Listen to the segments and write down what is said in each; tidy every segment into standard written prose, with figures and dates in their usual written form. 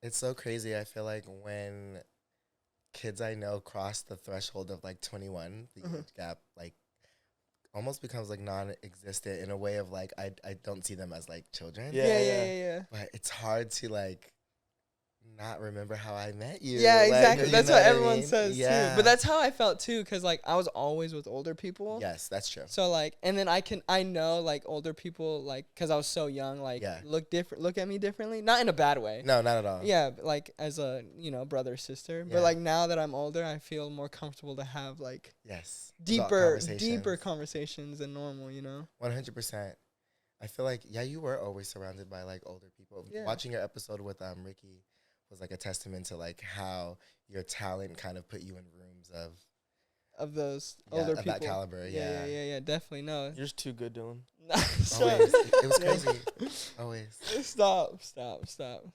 It's so crazy. I feel like when kids I know cross the threshold of like 21, the age gap like almost becomes like non-existent in a way of like I don't see them as like children. Yeah. But it's hard to like not remember how I met you. Yeah, Like, exactly. you That's know what I everyone mean? says too. But that's how I felt too, because like I was always with older people. Yes, that's true. So like, and then I know like older people like, because I was so young, like look at me differently, not in a bad way. No, not at all. Yeah, like as a brother sister. But like now that I'm older, I feel more comfortable to have like deeper conversations than normal. 100%. I feel like you were always surrounded by like older people. Yeah. Watching your episode with Ricky was like a testament to like how your talent kind of put you in rooms of those older people. Of that caliber. Yeah, definitely. No, you're just too good, Dylan. Always. It was crazy. Always. Stop.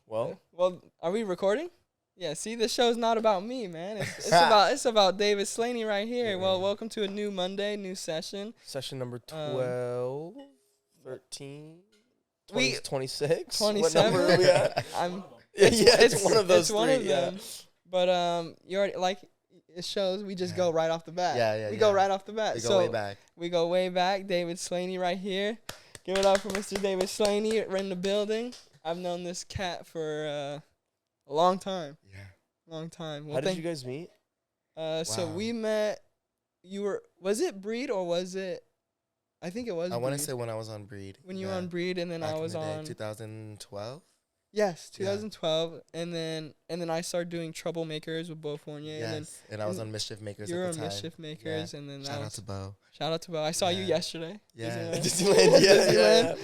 Well, are we recording? Yeah, see, this show's not about me, man. It's about David Slaney right here. Yeah. Well, welcome to a new Monday, new session. Session number 12, 13, 26. 27. What number are we at? It's one of those three. One of them. But you already like it shows. We just go right off the bat. We go right off the bat. We go way back. We go way back. David Slaney right here. Give it up for Mr. David Slaney right in the building. I've known this cat for a long time. Yeah. Long time. How did you guys meet? So we met. Was it Breed or was it? I think it was. I want to say when I was on Breed. When you were on Breed, and then back I was on 2012. Yes, 2012, and then I started doing Troublemakers with Bo Fournier. Yes, and I was on Mischief Makers you were at the on time. Mischief Makers, and then shout out to Bo. Shout out to Bo. I saw you yesterday. Yeah. Disneyland.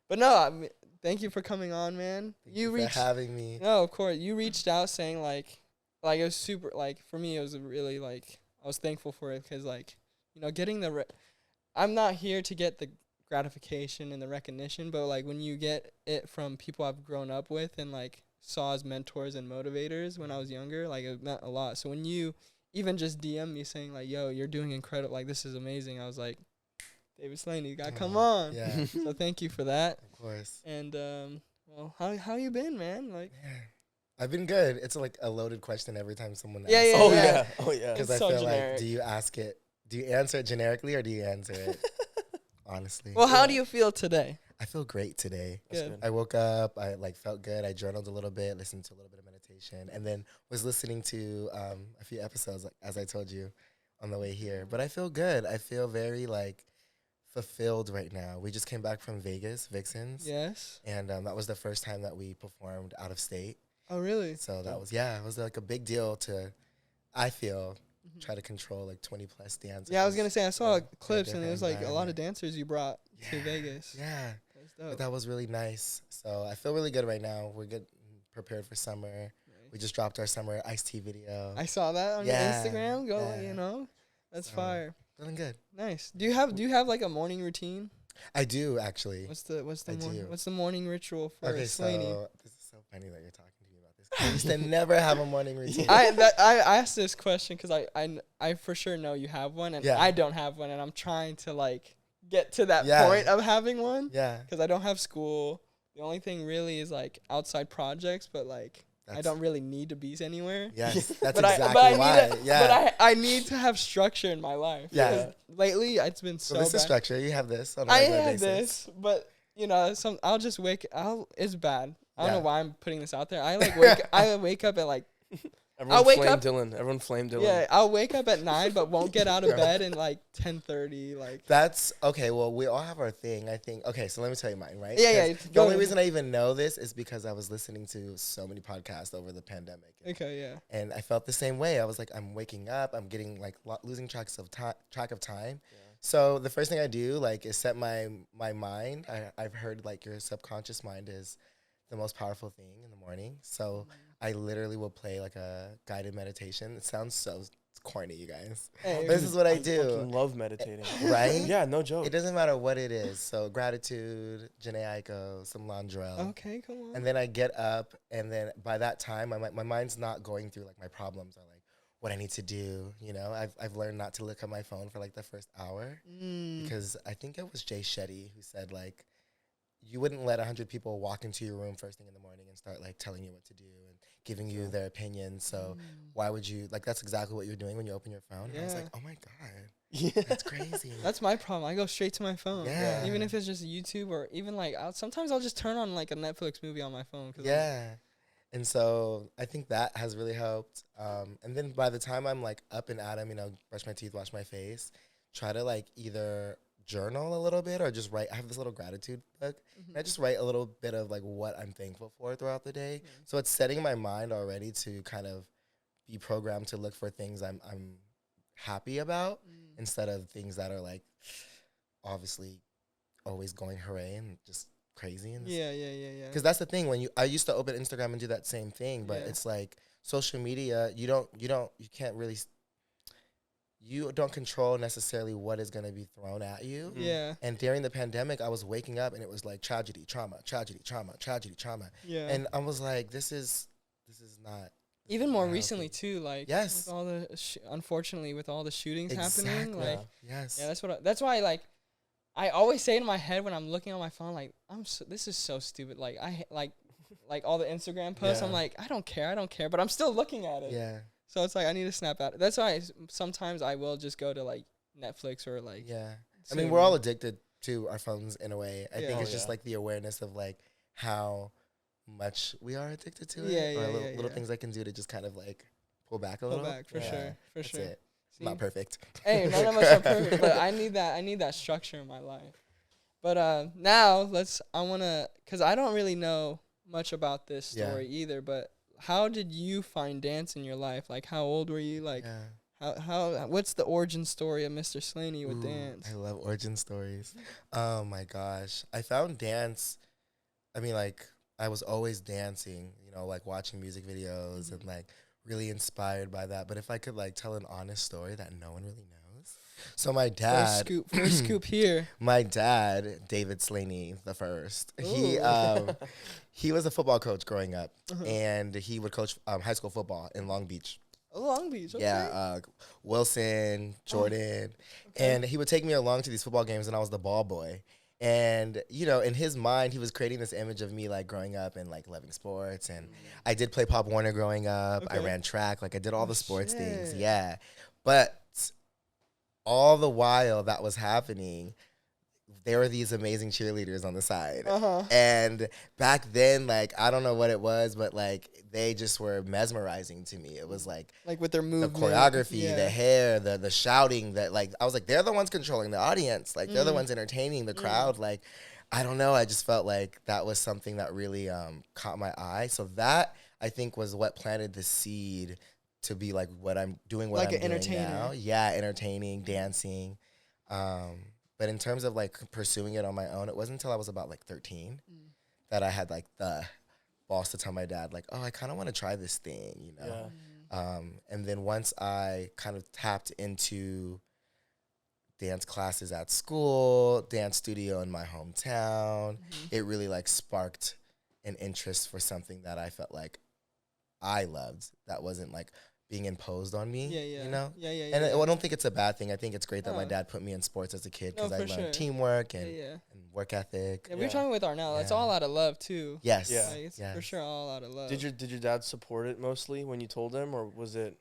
But no, thank you for coming on, man. Thank you for having me. No, of course. You reached out saying like it was super, like for me it was really like I was thankful for it because like getting the I'm not here to get the gratification and the recognition, but like when you get it from people I've grown up with and like saw as mentors and motivators when I was younger, like it meant a lot. So when you even just DM me saying like, yo, you're doing incredible, like this is amazing, I was like, David Slaney, you gotta come on. Yeah. So thank you for that. Of course. And well, how you been, man? Like I've been good. It's like a loaded question every time someone asks. Oh yeah. Because I feel like, do you answer it generically or do you answer it honestly? Well, how do you feel today? I feel great today. Good. I woke up, I like felt good. I journaled a little bit, listened to a little bit of meditation, and then was listening to a few episodes, like, as I told you, on the way here. But I feel good. I feel very like fulfilled right now. We just came back from Vegas, Vixens. Yes. And that was the first time that we performed out of state. Oh, really? So that was, it was like a big deal to, I feel, try to control like 20 plus dancers. Yeah, I was going to say, I saw clips and it was like a lot of dancers you brought to Vegas. Yeah. That was really nice. So I feel really good right now. We're good, prepared for summer. Nice. We just dropped our summer Iced Tea video. I saw that on your Instagram. That's fire. Feeling good. Nice. Do you have like a morning routine? I do actually. What's the morning ritual for Slaney? So this is so funny that you're talking to me about this. I used to never have a morning routine. I asked this question because I for sure know you have one and I don't have one, and I'm trying to like get to that point of having one. Yeah. Because I don't have school. The only thing really is like outside projects, but like I don't really need to be anywhere. Yes, that's exactly why. But I need to have structure in my life. Yeah. Lately, it's been so bad. This is structure. You have this on a regular basis. I have this, but I'll just it's bad. I don't know why I'm putting this out there. I wake up at like. Everyone flame Dylan. Yeah, I'll wake up at 9, but won't get out of bed in like 10:30. Like that's okay. Well, we all have our thing. I think. Okay, so let me tell you mine. Right? Yeah. The only reason I even know this is because I was listening to so many podcasts over the pandemic. Okay, yeah. And I felt the same way. I was like, I'm waking up. I'm getting like losing track of time. Yeah. So the first thing I do like is set my mind. I've heard like your subconscious mind is the most powerful thing in the morning. So I literally will play like a guided meditation. It sounds so corny, you guys. Hey, this is what I do. I fucking love meditating. Right? Yeah, no joke. It doesn't matter what it is. So gratitude, Janae Aiko, some Landrell. Okay, come on. And then I get up, and then by that time, my mind's not going through like my problems or like what I need to do. I've learned not to look at my phone for like the first hour because I think it was Jay Shetty who said like, you wouldn't let 100 people walk into your room first thing in the morning and start like telling you what to do and giving you their opinions. So why would you, like, that's exactly what you're doing when you open your phone. And I was like, oh my God, that's crazy. That's my problem. I go straight to my phone. Yeah. Even if it's just YouTube or even like, sometimes I'll just turn on like a Netflix movie on my phone. And so I think that has really helped. And then by the time I'm like up and at 'em, brush my teeth, wash my face, try to like either journal a little bit or just write. I have this little gratitude book. And I just write a little bit of like what I'm thankful for throughout the day. So it's setting my mind already to kind of be programmed to look for things I'm happy about instead of things that are like obviously always going hooray and just crazy. And yeah. Because that's the thing, I used to open Instagram and do that same thing, but it's like social media, you don't control necessarily what is going to be thrown at you. Yeah. And during the pandemic, I was waking up and it was like tragedy, trauma, tragedy, trauma, tragedy, trauma. Yeah. And I was like, this is not. Even more recently too, like yes, with all the unfortunately with all the shootings happening, like yes, that's why like I always say in my head when I'm looking on my phone, like this is so stupid. Like like all the Instagram posts, I'm like I don't care, but I'm still looking at it. Yeah. So it's like I need to snap out. That's why sometimes I will just go to like Netflix or like. Yeah. I mean, we're all addicted to our phones in a way. I think it's just like the awareness of like how much we are addicted to it. Or little things I can do to just kind of like pull back a little. Pull back for sure. For sure. It. Not perfect. Hey, none of us are perfect, but I need that structure in my life. But now cause I don't really know much about this story either, but how did you find dance in your life? Like, how old were you? Like, what's the origin story of Mr. Slaney with dance? I love origin stories. Oh my gosh. I found dance, I mean, like, I was always dancing, like watching music videos and like really inspired by that. But if I could like tell an honest story that no one really knows. So my dad. First scoop here. My dad, David Slaney the first. He was a football coach growing up, and he would coach high school football in Long Beach. Long Beach, okay. Yeah, Wilson, Jordan, and he would take me along to these football games, and I was the ball boy. And in his mind, he was creating this image of me like growing up and like loving sports. And I did play Pop Warner growing up. I ran track, like I did all the sports things. Yeah, but all the while that was happening, there were these amazing cheerleaders on the side. And back then, like, I don't know what it was, but like they just were mesmerizing to me. It was like with their movement, the choreography, the hair, the shouting, that like I was like, they're the ones controlling the audience. Like they're the ones entertaining the crowd. Like, I don't know. I just felt like that was something that really caught my eye. So that I think was what planted the seed to be like what I'm doing, what like I'm doing now. Yeah, entertaining, dancing. But in terms of like pursuing it on my own, it wasn't until I was about like 13 that I had like the balls to tell my dad like, oh, I kind of want to try this thing, and then once I kind of tapped into dance classes at school, dance studio in my hometown, it really like sparked an interest for something that I felt like I loved, that wasn't like being imposed on me, And I don't think it's a bad thing. I think it's great that my dad put me in sports as a kid because I learned teamwork and work ethic. Yeah, we were talking with Arnell. That's all out of love too. Yes. Yeah. Like, it's for sure all out of love. Did your dad support it mostly when you told him, or was it?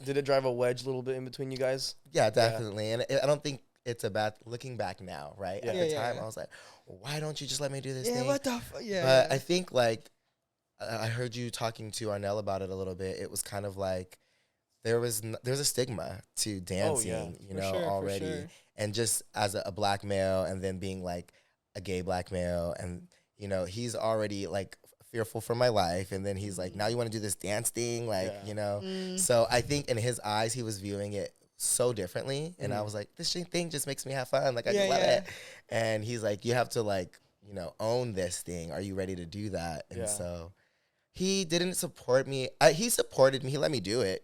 Did it drive a wedge a little bit in between you guys? Yeah, definitely. Yeah. And I don't think it's a bad, looking back now, right? At the time, I was like, why don't you just let me do this thing? Yeah, what the fuck? Yeah. But I think like I heard you talking to Arnell about it a little bit. It was kind of like there's a stigma to dancing, already. And just as a black male, and then being like a gay black male, and he's already like fearful for my life, and then he's like, now you want to do this dance thing, like So I think in his eyes, he was viewing it so differently, and I was like, this thing just makes me have fun, like I just love it. And he's like, you have to like own this thing. Are you ready to do that? And so he didn't support me. He supported me. He let me do it,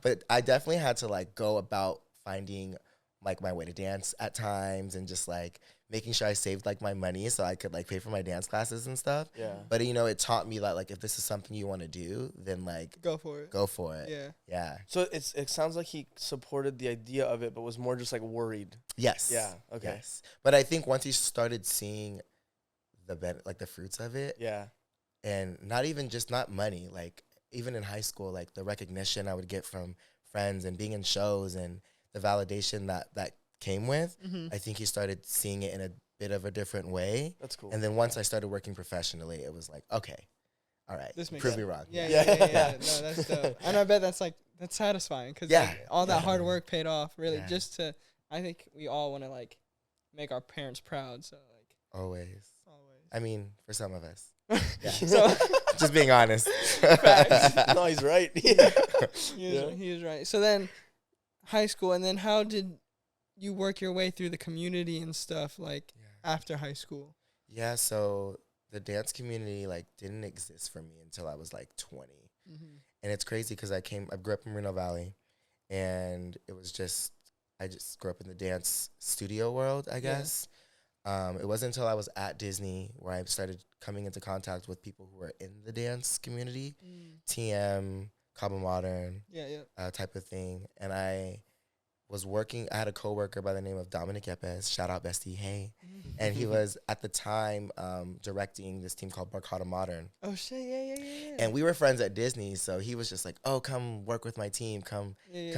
But I definitely had to like go about finding like my way to dance at times, and just like making sure I saved like my money so I could like pay for my dance classes and stuff. Yeah. But it taught me that like if this is something you want to do, then like go for it. Go for it. Yeah. Yeah. So it sounds like he supported the idea of it, but was more just like worried. Yes. Yeah. Okay. Yes. But I think once he started seeing the fruits of it. Yeah. And not even just not money, like even in high school, like the recognition I would get from friends and being in shows and the validation that came with, I think he started seeing it in a bit of a different way. That's cool. And then once I started working professionally, it was like, okay, all right, This makes prove sense. me wrong. Yeah. No, that's dope. And I bet that's satisfying because all that hard work paid off. Really, just to, I think we all want to like make our parents proud. So like Always. I mean, for some of us. Yeah. So Just being honest. No, he's right. He was right. So then high school, and then how did you work your way through the community and stuff like after high school? Yeah, so the dance community like didn't exist for me until I was like 20. And it's crazy because I grew up in Reno Valley, and it was I just grew up in the dance studio world, I guess. It wasn't until I was at Disney where I started coming into contact with people who were in the dance community, TM, Cabo Modern, type of thing. And I had a coworker by the name of Dominic Yepes, shout out bestie, hey. And he was at the time directing this team called Barcada Modern. Oh shit, yeah. And we were friends at Disney, so he was just like, "Oh, come work with my team, come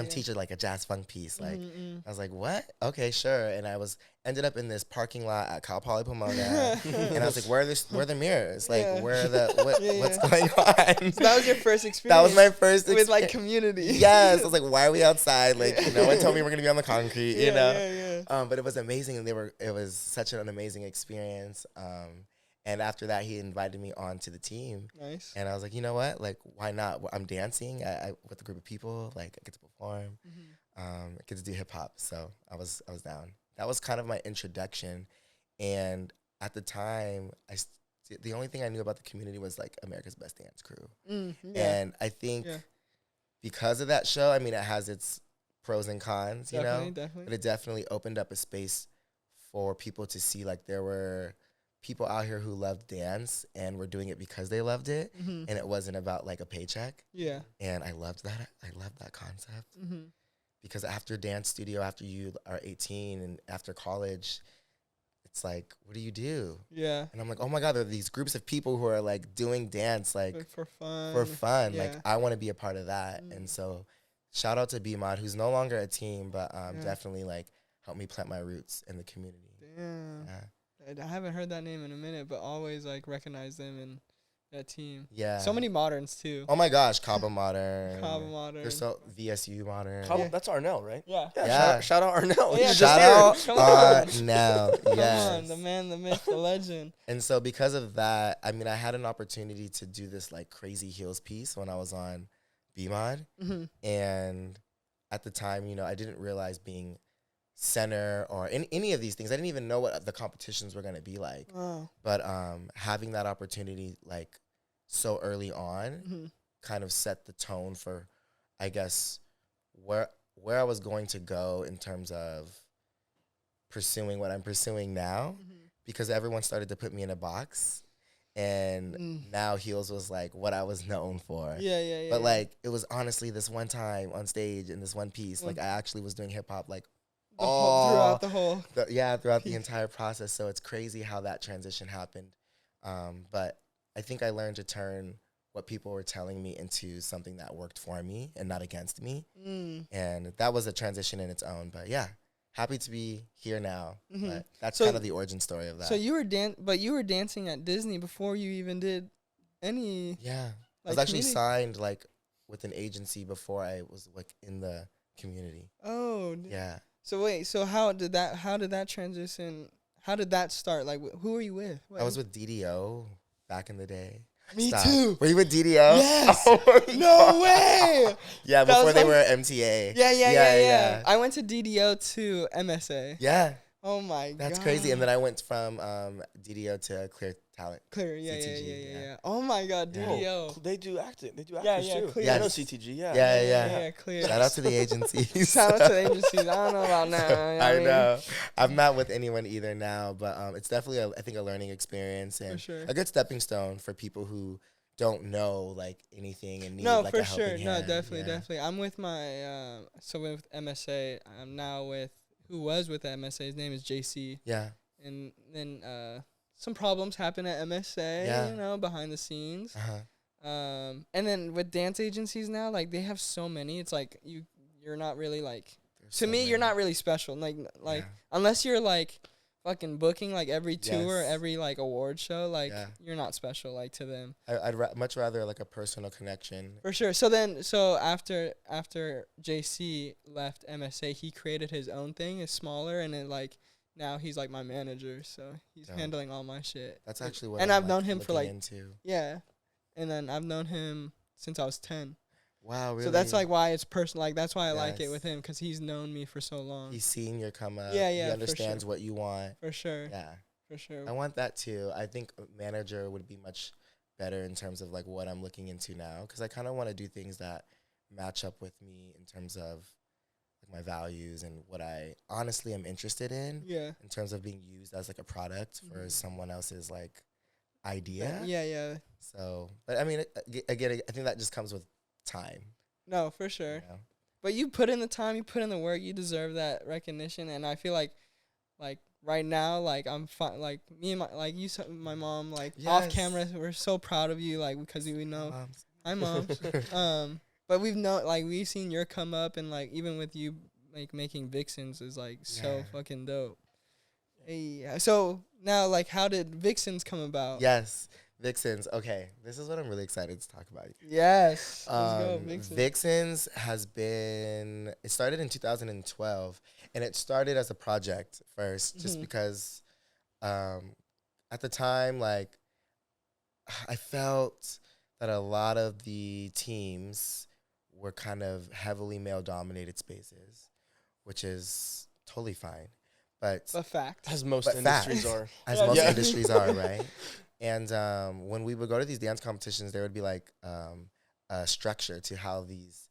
teach it like a jazz funk piece." Like, I was like, "What? Okay, sure." And I ended up in this parking lot at Cal Poly Pomona, and I was like, "Where are the mirrors? Like, where are what's going on?" So that was your first experience. That was my first with like community. Yes, I was like, "Why are we outside? Like, no one told me we're gonna be on the concrete, you know." But it was amazing, and it was such an amazing experience. And after that, he invited me on to the team. Nice. And I was like, you know what? Like, why not? I'm dancing with a group of people. Like, I get to perform. I get to do hip hop. So I was down. That was kind of my introduction. And at the time, the only thing I knew about the community was like America's Best Dance Crew. And I think because of that show, I mean, it has its pros and cons, you know? Definitely. But it definitely opened up a space for people to see like there were people out here who loved dance and were doing it because they loved it, and it wasn't about like a paycheck. Yeah. And I loved that. I loved that concept because after dance studio, after you are 18 and after college, it's like, what do you do? Yeah. And I'm like, oh my God, there are these groups of people who are like doing dance like for fun. Yeah. Like I want to be a part of that. And so shout out to B-Mod, who's no longer a team, but definitely like helped me plant my roots in the community. Damn. Yeah. I haven't heard that name in a minute, but always like recognize them in that team. Yeah. So many moderns too. Oh my gosh, Cabo Modern. Cabo Modern. There's so VSU Modern. That's Arnell, right? Yeah. Shout out Arnell. Yeah, shout out Arnell. Yes. Come on, the man, the myth, the legend. And so because of that, I mean, I had an opportunity to do this like crazy heels piece when I was on B-Mod. And at the time, you know, I didn't realize being center or in any of these things, I didn't even know what the competitions were going to be like. But having that opportunity like so early on kind of set the tone for, I guess, where I was going to go in terms of pursuing what I'm pursuing now, because everyone started to put me in a box. And now heels was like what I was known for. But like it was honestly this one time on stage in this one piece, like I actually was doing hip hop like throughout the entire process. So it's crazy how that transition happened. But I think I learned to turn what people were telling me into something that worked for me and not against me. And that was a transition in its own. But yeah, happy to be here now. But that's kind of the origin story of that. So you were dancing at Disney before you even did any. Yeah, I was actually signed like with an agency before I was like in the community. Oh. Yeah. So wait, how did that transition? How did that start? Like, who were you with? I was with DDO back in the day. Me too. Were you with DDO? Yes. Oh no way. Yeah, before they were MTA. Yeah. I went to DDO to MSA. Yeah. Oh my God. That's crazy. And then I went from DDO to Clear Talent. Yeah. Oh my God, DDO. They do acting. They do actors too. Clear. I know CTG. Yeah, Clear. Shout out to the agencies. Shout out to the agencies. I don't know about now. I know. I'm not with anyone either now, but it's definitely I think a learning experience and a good stepping stone for people who don't know like anything and need like a helping hand. No, definitely. I'm with my with MSA. I'm now with who was with the MSA. His name is JC. Yeah. And then some problems happen at MSA, Yeah. you know, behind the scenes. Uh-huh. And then with dance agencies now, like they have so many. It's like you're not really like There's to so me, you're many. not really special. Like Yeah. unless you're like fucking booking like every tour, Yes. every like award show, like Yeah. you're not special like to them. I'd much rather like a personal connection. For sure. So after JC left MSA, he created his own thing. It's smaller, and then like now he's like my manager. So he's Dope. handling all my shit. That's actually what and I'm I've known like, him for looking like into. yeah, and then I've known him since I was 10. Wow, really? So that's like why it's personal. Like that's why I like it Yes. with him, because he's known me for so long. He's seen your come up. Yeah, yeah, He for understands sure. what you want. For sure. Yeah. For sure. I want that too. I think a manager would be much better in terms of like what I'm looking into now, because I kind of want to do things that match up with me in terms of like my values and what I honestly am interested in Yeah. terms of being used as like a product for Mhm. someone else's like idea. Yeah, yeah. So, but I mean, again, I think that just comes with time. No, for sure. You know? But you put in the time, you put in the work, you deserve that recognition. And I feel like right now, like I'm fine. Like me and my mom, like off Yes. camera, we're so proud of you, like because we know. Moms. Hi, mom. But we've seen your come up, and like even with you like making Vixens is like so Yeah. fucking dope. Hey, so now like how did Vixens come about? Yes, Vixens. Okay, this is what I'm really excited to talk about. Yes. Let's go, Vixens. Vixens has been, it started in 2012, and it started as a project first, just Mhm. because at the time, like, I felt that a lot of the teams were kind of heavily male-dominated spaces, which is totally fine. But A fact. As most But industries facts. are. as Yeah. most Yeah. industries are, right? And when we would go to these dance competitions, there would be like a structure to how these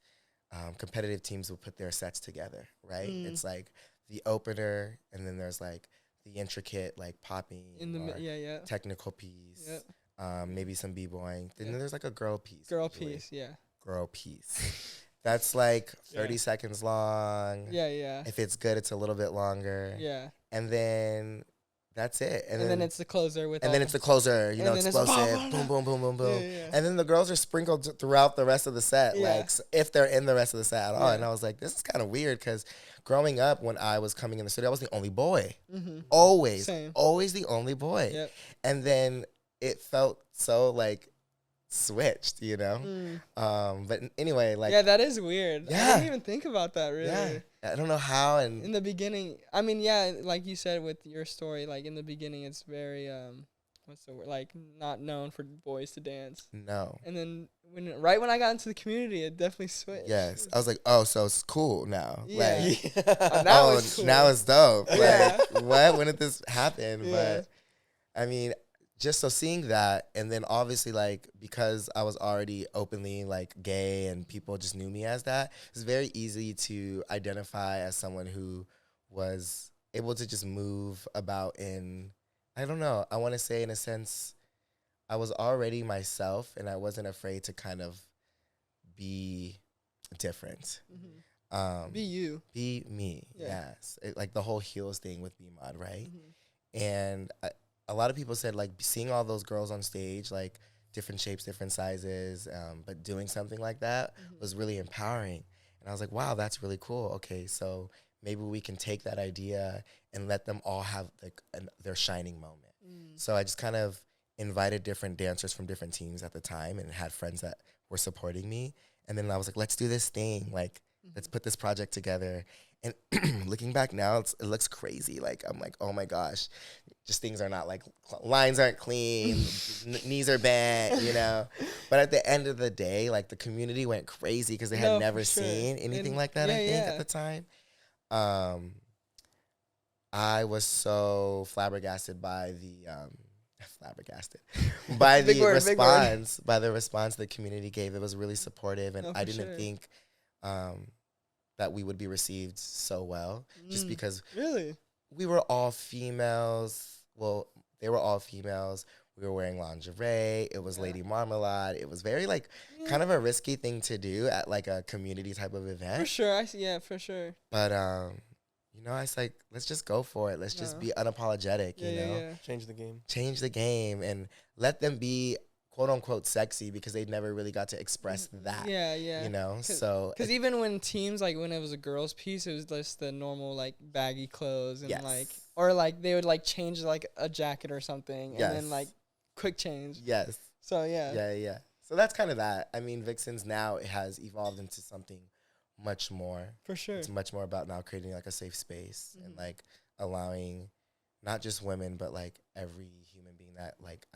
competitive teams would put their sets together, right? Mm. It's like the opener, and then there's like the intricate like popping In the or yeah. technical piece, Yep. maybe some b-boying. Then Yep. there's like a girl piece. Girl usually. piece, yeah. Girl piece. That's like 30 seconds long. Yeah, yeah. If it's good, it's a little bit longer. Yeah. And then that's it. And then it's the closer with and then it's the closer, you and know, then it's explosive, boom, boom, boom, boom, boom. Yeah, yeah. And then the girls are sprinkled throughout the rest of the set, Yeah. like if they're in the rest of the set at all. Yeah. And I was like, this is kind of weird, because growing up, when I was coming in the studio, I was the only boy, Mm-hmm. always, Same. always the only boy. Yep. And then it felt so like switched, you know. But anyway, like yeah, that is weird. I Yeah. didn't even think about that really. yeah, I don't know how, In and the beginning, I mean, yeah, like you said with your story, like in the beginning, it's very what's the word? Like not known for boys to dance. no. And then right when I got into the community, it definitely switched. Yes, I was like, oh, so it's cool now. Yeah. Like, Now oh, it's cool. now it's dope. Yeah. Like, what? When did this happen? Yeah. But I mean, just so seeing that, and then obviously, like, because I was already openly like gay and people just knew me as that, it's very easy to identify as someone who was able to just move about in, I don't know, I want to say in a sense, I was already myself, and I wasn't afraid to kind of be different. Mhm. Be you. Be me. Yeah. Yes. Like the whole heels thing with B-Mod, right? Mhm. And a lot of people said, like, seeing all those girls on stage, like different shapes, different sizes, but doing something like that was really empowering. And I was like, wow, that's really cool. Okay, so maybe we can take that idea and let them all have like their shining moment. So I just kind of invited different dancers from different teams at the time, and had friends that were supporting me. And then I was like, let's do this thing. Like, let's put this project together. And looking back now, it looks crazy. Like, I'm like, oh my gosh, just things are not like, lines aren't clean, knees are bent, you know. But at the end of the day, like, the community went crazy because they had No, never for sure. seen anything And- like that, I yeah, think, yeah. at the time. I was so flabbergasted by the by Big the word, big word. response, by the response the community gave. It was really supportive, and No, I for didn't sure. think that we would be received so well, just because Really? we were all females. Well, they were all females. We were wearing lingerie. It was Yeah. Lady Marmalade. It was very like kind of a risky thing to do at like a community type of For event. sure. I see. Yeah, for sure. But you know, I was like, let's just go for it. Let's just No. be unapologetic, Yeah, you yeah, know? yeah. Change the game. Change the game and let them be quote unquote sexy because they never really got to express that, Yeah, yeah. you know? So, Because even when teams, like, when it was a girls' piece, it was just the normal, like, baggy clothes and, yes. like, or, like, they would, like, change, like, a jacket or something and then, Yes. like, quick change. Yes. So, yeah. Yeah, yeah. So that's kind of that. I mean, Vixens now it has evolved into something much more. For sure. It's much more about now creating like a safe space and Mhm. like allowing not just women but like every human being that like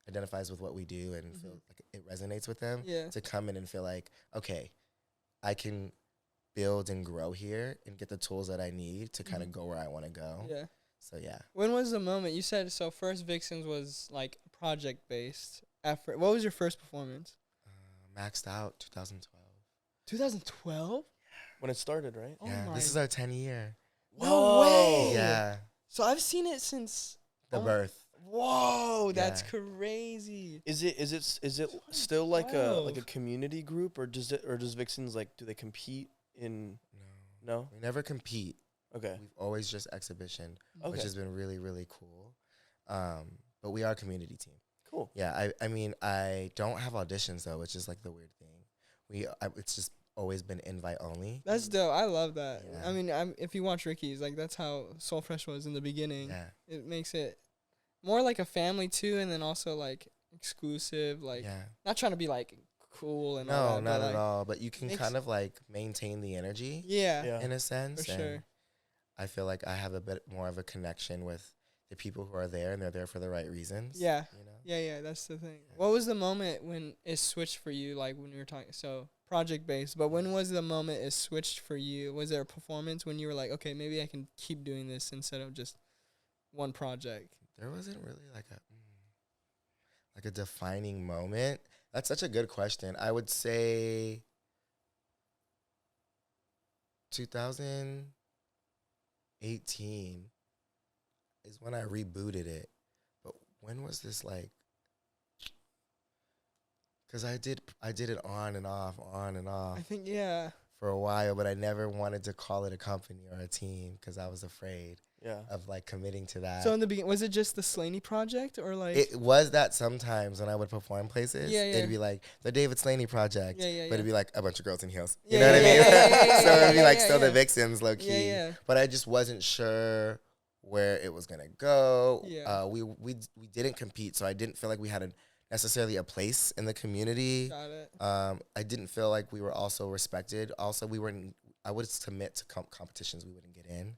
identifies with what we do and feel like it resonates with them Yeah. to come in and feel like, okay, I can build and grow here and get the tools that I need to kind of go where I want to go. Yeah. So yeah. When was the moment you said so? First Vixens was like project based effort. What was your first performance? Maxed out 2012. 2012. When it started, right? Oh Yeah, my! this is our 10 year. No Whoa. way. Yeah, So I've seen it since the Oh. birth. Whoa, that's Yeah. crazy. Is it still like a 2012. community group, or does Vixens, like, do they compete in? No, No. we never compete. Okay. We've always just exhibition, Okay. which has been really, really cool. But we are a community team. Cool. Yeah, I mean, I don't have auditions though, which is like the weird thing. It's just always been invite only. That's dope. I love that. Yeah. I mean, if you watch Ricky's, like that's how Soul Fresh was in the beginning. Yeah, It makes it more like a family too, and then also like exclusive. Like yeah. not trying to be like cool and all No, that. not but, at like, all. But you can makes- kind of like maintain the energy Yeah, Yeah. in a sense. for and sure. I feel like I have a bit more of a connection with the people who are there, and they're there for the right reasons. Yeah. you know. Yeah, that's the thing. What was the moment when it switched for you? Like when you were talking, so project based. But when was the moment it switched for you? Was there a performance when you were like, okay, maybe I can keep doing this instead of just one project? There wasn't really like a defining moment. That's such a good question. I would say 2018 is when I rebooted it. But when was this like? Because I did it on and off I think yeah. for a while, but I never wanted to call it a company or a team because I was afraid Yeah. of like committing to that. So in the beginning, was it just the Slaney project or like? It was that sometimes when I would perform places, Yeah, yeah. it'd be like the David Slaney project, Yeah, yeah, but it'd yeah. be like a bunch of girls in heels. Yeah, You know what I yeah, mean? yeah, yeah, yeah, So it'd be yeah, like yeah, still yeah. the Vixens, low key. Yeah. But I just wasn't sure where it was gonna go. Yeah. We didn't compete, so I didn't feel like we had necessarily a place in the community. Got it. I didn't feel like we were also respected. Also, we weren't. I would submit to competitions we wouldn't get in.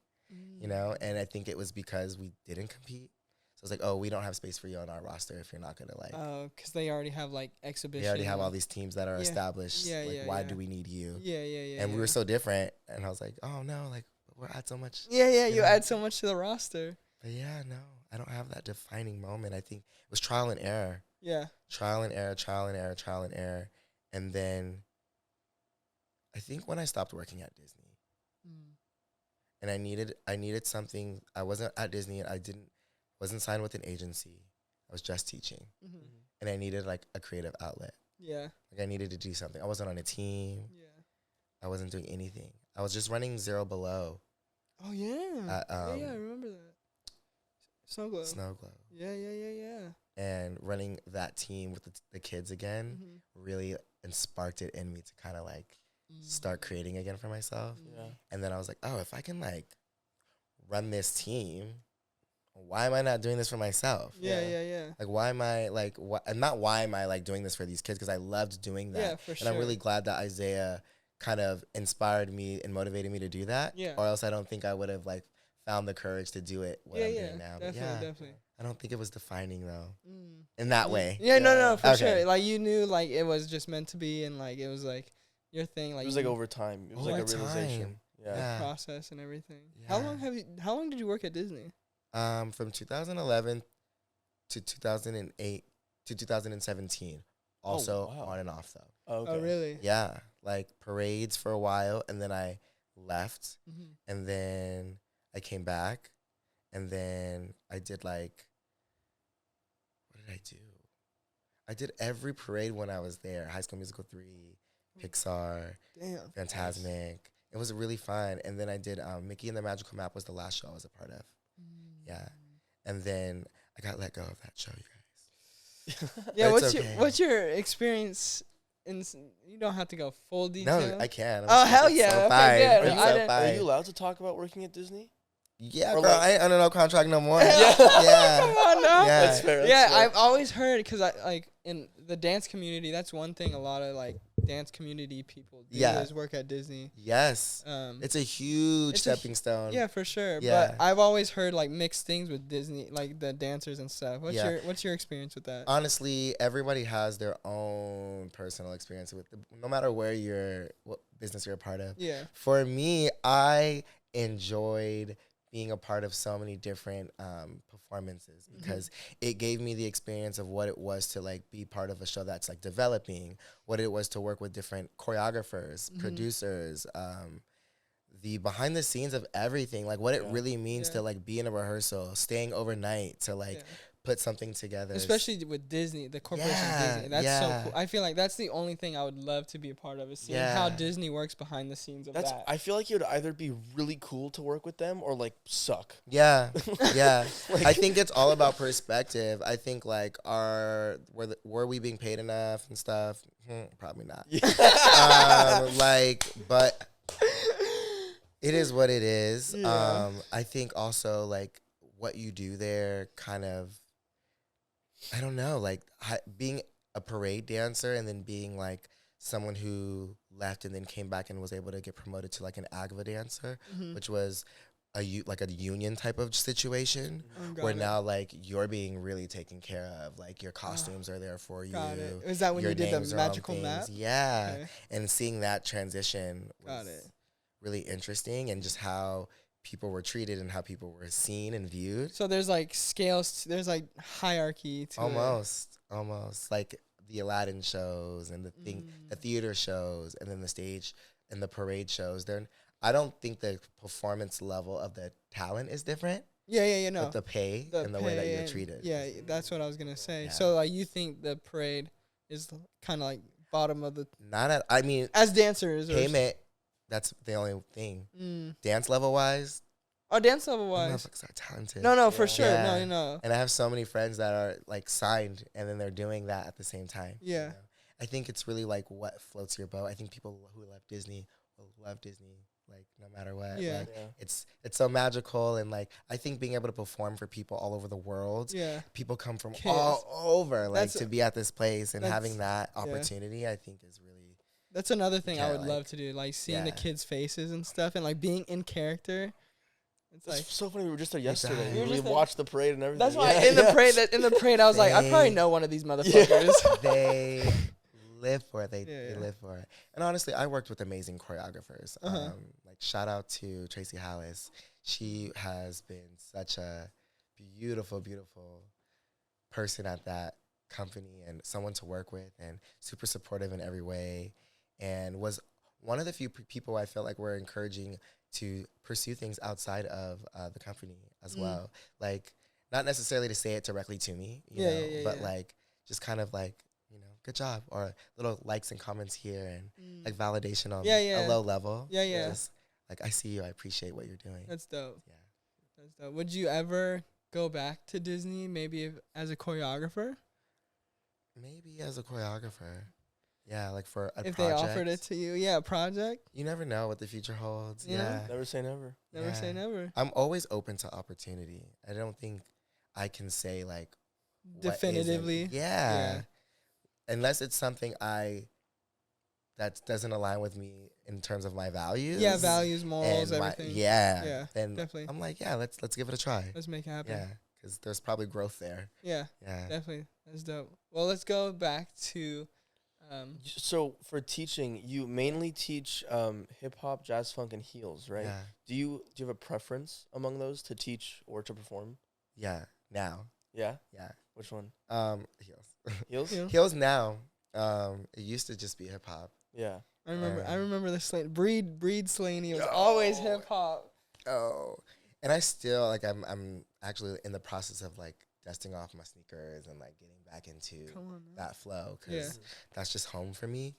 You know, and I think it was because we didn't compete. So it's like, oh, we don't have space for you on our roster if you're not gonna like. Oh, because they already have like exhibition. They already have all these teams that are Yeah. established. Yeah, like, yeah, why yeah. do we need you? Yeah. And we were so different, and I was like, oh no, like we're at so much. Yeah, you you know? add so much to the roster. But yeah, no, I don't have that defining moment. I think it was trial and error, Yeah. trial and error, trial and error, trial and error, and then I think when I stopped working at Disney. And I needed something. I wasn't at Disney, and wasn't signed with an agency. I was just teaching, and I needed like a creative outlet. Yeah. Like I needed to do something. I wasn't on a team. Yeah. I wasn't doing anything. I was just running Zero Below Oh yeah. at yeah, I remember that. Snow Globe. Snow Glow, Yeah. and running that team with the kids again really sparked it in me to kind of like start creating again for myself. Yeah. And then I was like, oh, if I can like run this team, why am I not doing this for myself? Yeah. Like, why am I like, and not why am I like doing this for these kids? Because I loved doing that. Yeah, for and sure. I'm really glad that Isaiah kind of inspired me and motivated me to do that. Yeah. Or else I don't think I would have like found the courage to do it what I'm doing now. But Definitely. I don't think it was defining though in that way. Yeah, no, for Okay. sure. Like you knew like it was just meant to be, and like it was like your thing. Like It was you like over time. It was like a Over realization. time. Yeah. Yeah. process and everything. Yeah. How long did you work at Disney? From 2011 to 2008 to 2017. Also wow. on and off though. Oh, okay. Oh, really? Yeah, like parades for a while, and then I left, Mm-hmm. and then I came back, and then I did like, what did I do? I did every parade when I was there. High School Musical 3, Pixar, Damn. Fantasmic, It was really fun. And then I did Mickey and the Magical Map was the last show I was a part of. Yeah. And then I got let go of that show, you guys. Yeah, It's what's your experience in you don't have to go full detail. No, I can. Oh, hell yeah. So Okay, fine. good. I'm I so didn't- Are fine. you allowed to talk about working at Disney? Yeah, Or girl, like- I ain't under no contract no more. Yeah. Come Yeah. on now. Yeah. That's fair. That's Yeah, fair. I've always heard because I like in the dance community. That's one thing a lot of like dance community people do Yeah. is work at Disney. Yes. It's a huge It's a stepping stone. Yeah, for sure. Yeah. But I've always heard like mixed things with Disney, like the dancers and stuff. What's your experience with that? Honestly, everybody has their own personal experience with no matter what business you're a part of. Yeah. For me, I enjoyed being a part of so many different performances because it gave me the experience of what it was to like be part of a show that's like developing, what it was to work with different choreographers, producers, the behind the scenes of everything, like what it really means to like be in a rehearsal, staying overnight to like put something together. Especially with Disney, the corporation Disney. That's so cool. I feel like that's the only thing I would love to be a part of is seeing how Disney works behind the scenes of that. I feel like it would either be really cool to work with them or like suck. Yeah, yeah. Like- I think it's all about perspective. I think like were we being paid enough and stuff? Probably not. But it is what it is. Yeah. I think also like what you do there kind of, I don't know, like being a parade dancer and then being like someone who left and then came back and was able to get promoted to like an AGVA dancer, which was a union type of situation where now like you're being really taken care of, like your costumes are there for you. Got it. Is that when your you did names the are on magical things. map? Yeah. Okay. And seeing that transition Got was it. really interesting, and just how people were treated and how people were seen and viewed. So there's like scales, there's like hierarchy to it. Almost like the Aladdin shows and the theater shows and then the stage and the parade shows. I don't think the performance level of the talent is different. Yeah, no. But the pay and the way that you're treated. Yeah, that's what I was gonna say. Yeah. So like you think the parade is kind of like bottom of the I mean, as dancers or payment, that's the only thing. Dance level wise, oh, dance level wise. motherfuckers are talented. No, for sure. Yeah. No. And I have so many friends that are like signed and then they're doing that at the same time. Yeah. You know? I think it's really like what floats your boat. I think people who love Disney will love Disney like no matter what. Yeah. Like, it's so magical, and like I think being able to perform for people all over the world. Yeah. People come from Kids. all over like That's- to be at this place, and that's- having that opportunity I think is really That's another thing I Yeah, would like- love to do, like seeing the yeah. kids' faces and stuff, and like being in character. It's It's like so funny. We were just there yesterday. Exactly. We were We just there- watched the parade and everything. that's why Yeah, in the yeah. parade I was like, I probably They- know one of these motherfuckers. they live for it. They Yeah. live for it. And honestly, I worked with amazing choreographers. Uh-huh. Like shout out to Tracy Hallis. She has been such a beautiful, beautiful person at that company and someone to work with, and super supportive in every way, and was one of the few people I felt like were encouraging to pursue things outside of the company as well. Like not necessarily to say it directly to me, you know, but like just kind of like, you know, good job, or little likes and comments here and like validation on a low level. Yeah. Just like, I see you, I appreciate what you're doing. That's dope. Yeah. That's dope. Would you ever go back to Disney, maybe as a choreographer? Maybe as a choreographer. Yeah, like for a If project. they offered it to you, yeah, a project. You never know what the future holds. Yeah. Yeah. Never say never. Never say Yeah. never. I'm always open to opportunity. I don't think I can say like what isn't. Definitively. Yeah. Unless it's something that doesn't align with me in terms of my values. Yeah, values, morals, and everything. Yeah. Then Then definitely. I'm like, yeah, let's give it a try. Let's make it happen. Yeah, because there's probably growth there. Yeah, Yeah. definitely. That's dope. Well, let's go back to So for teaching, you mainly teach hip hop, jazz, funk, and heels, right? Yeah. Do you have a preference among those to teach or to perform? Yeah. Now. Yeah. Yeah. Which one? Heels. Heels. Yeah. Heels now. It used to just be hip hop. Yeah. I remember the Slaney Breed Slaney was always hip hop. Oh, and I still like I'm actually in the process of like dusting off my sneakers and like getting back into Come on, man. that flow, because that's just home for me.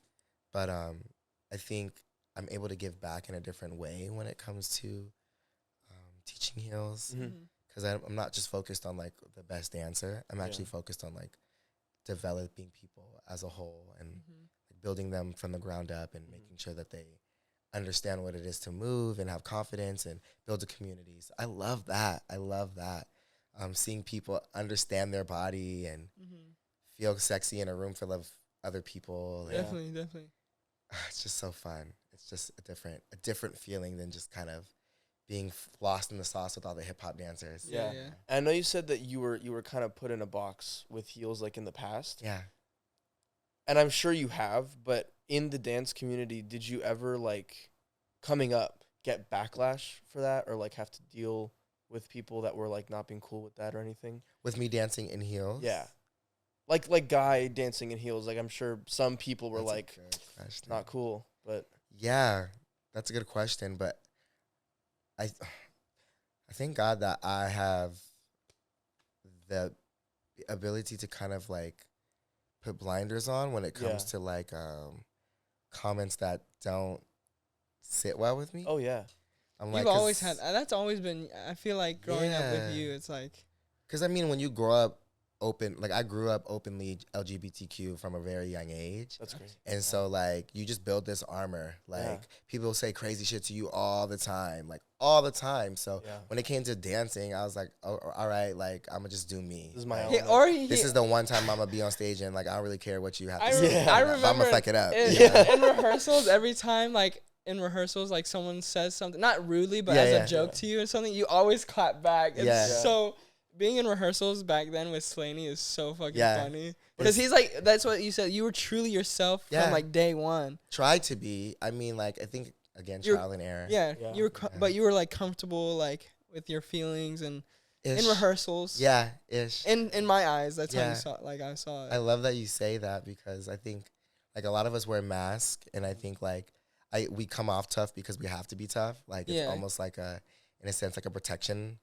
But I think I'm able to give back in a different way when it comes to teaching heels. Because I'm not just focused on like the best dancer. I'm actually focused on like developing people as a whole and like, building them from the ground up and making sure that they understand what it is to move and have confidence and build a community. So I love that. I love that. Seeing people understand their body and feel sexy in a room full of other people. Definitely. It's just so fun. It's just a different feeling than just kind of being lost in the sauce with all the hip hop dancers. Yeah. I know you said that you were kind of put in a box with heels like in the past. Yeah. And I'm sure you have, but in the dance community, did you ever like coming up get backlash for that or like have to deal with people that were like not being cool with that or anything? With me dancing in heels? Yeah. Like guy dancing in heels, like I'm sure some people were like not cool, but yeah, that's a good question, but I thank God that I have the ability to kind of like put blinders on when it comes to like comments that don't sit well with me. Oh yeah. I'm You've always had that's always been, I feel like growing up with you, it's like, because I mean when you grow up open, like I grew up openly LGBTQ from a very young age. That's great. And so like you just build this armor. Like people say crazy shit to you all the time. So when it came to dancing, I was like, oh, all right, like I'm gonna just do me. This is my this is the one time I'm gonna be on stage and like I don't really care what you have to say. I remember I'm gonna fuck it up. In rehearsals, every time like like someone says something, not rudely, but as a joke to you or something, you always clap back. It's so being in rehearsals back then with Slaney is so fucking funny. Because he's like, that's what you said. You were truly yourself from like day one. Try to be. I mean, like, I think, again, trial and error. Yeah. You were, but you were like comfortable, like with your feelings and in rehearsals. Yeah, ish. In my eyes, that's how you saw it. Like I saw it. I love that you say that because I think like a lot of us wear masks and I think like we come off tough because we have to be tough. Like it's almost like in a sense, like a protection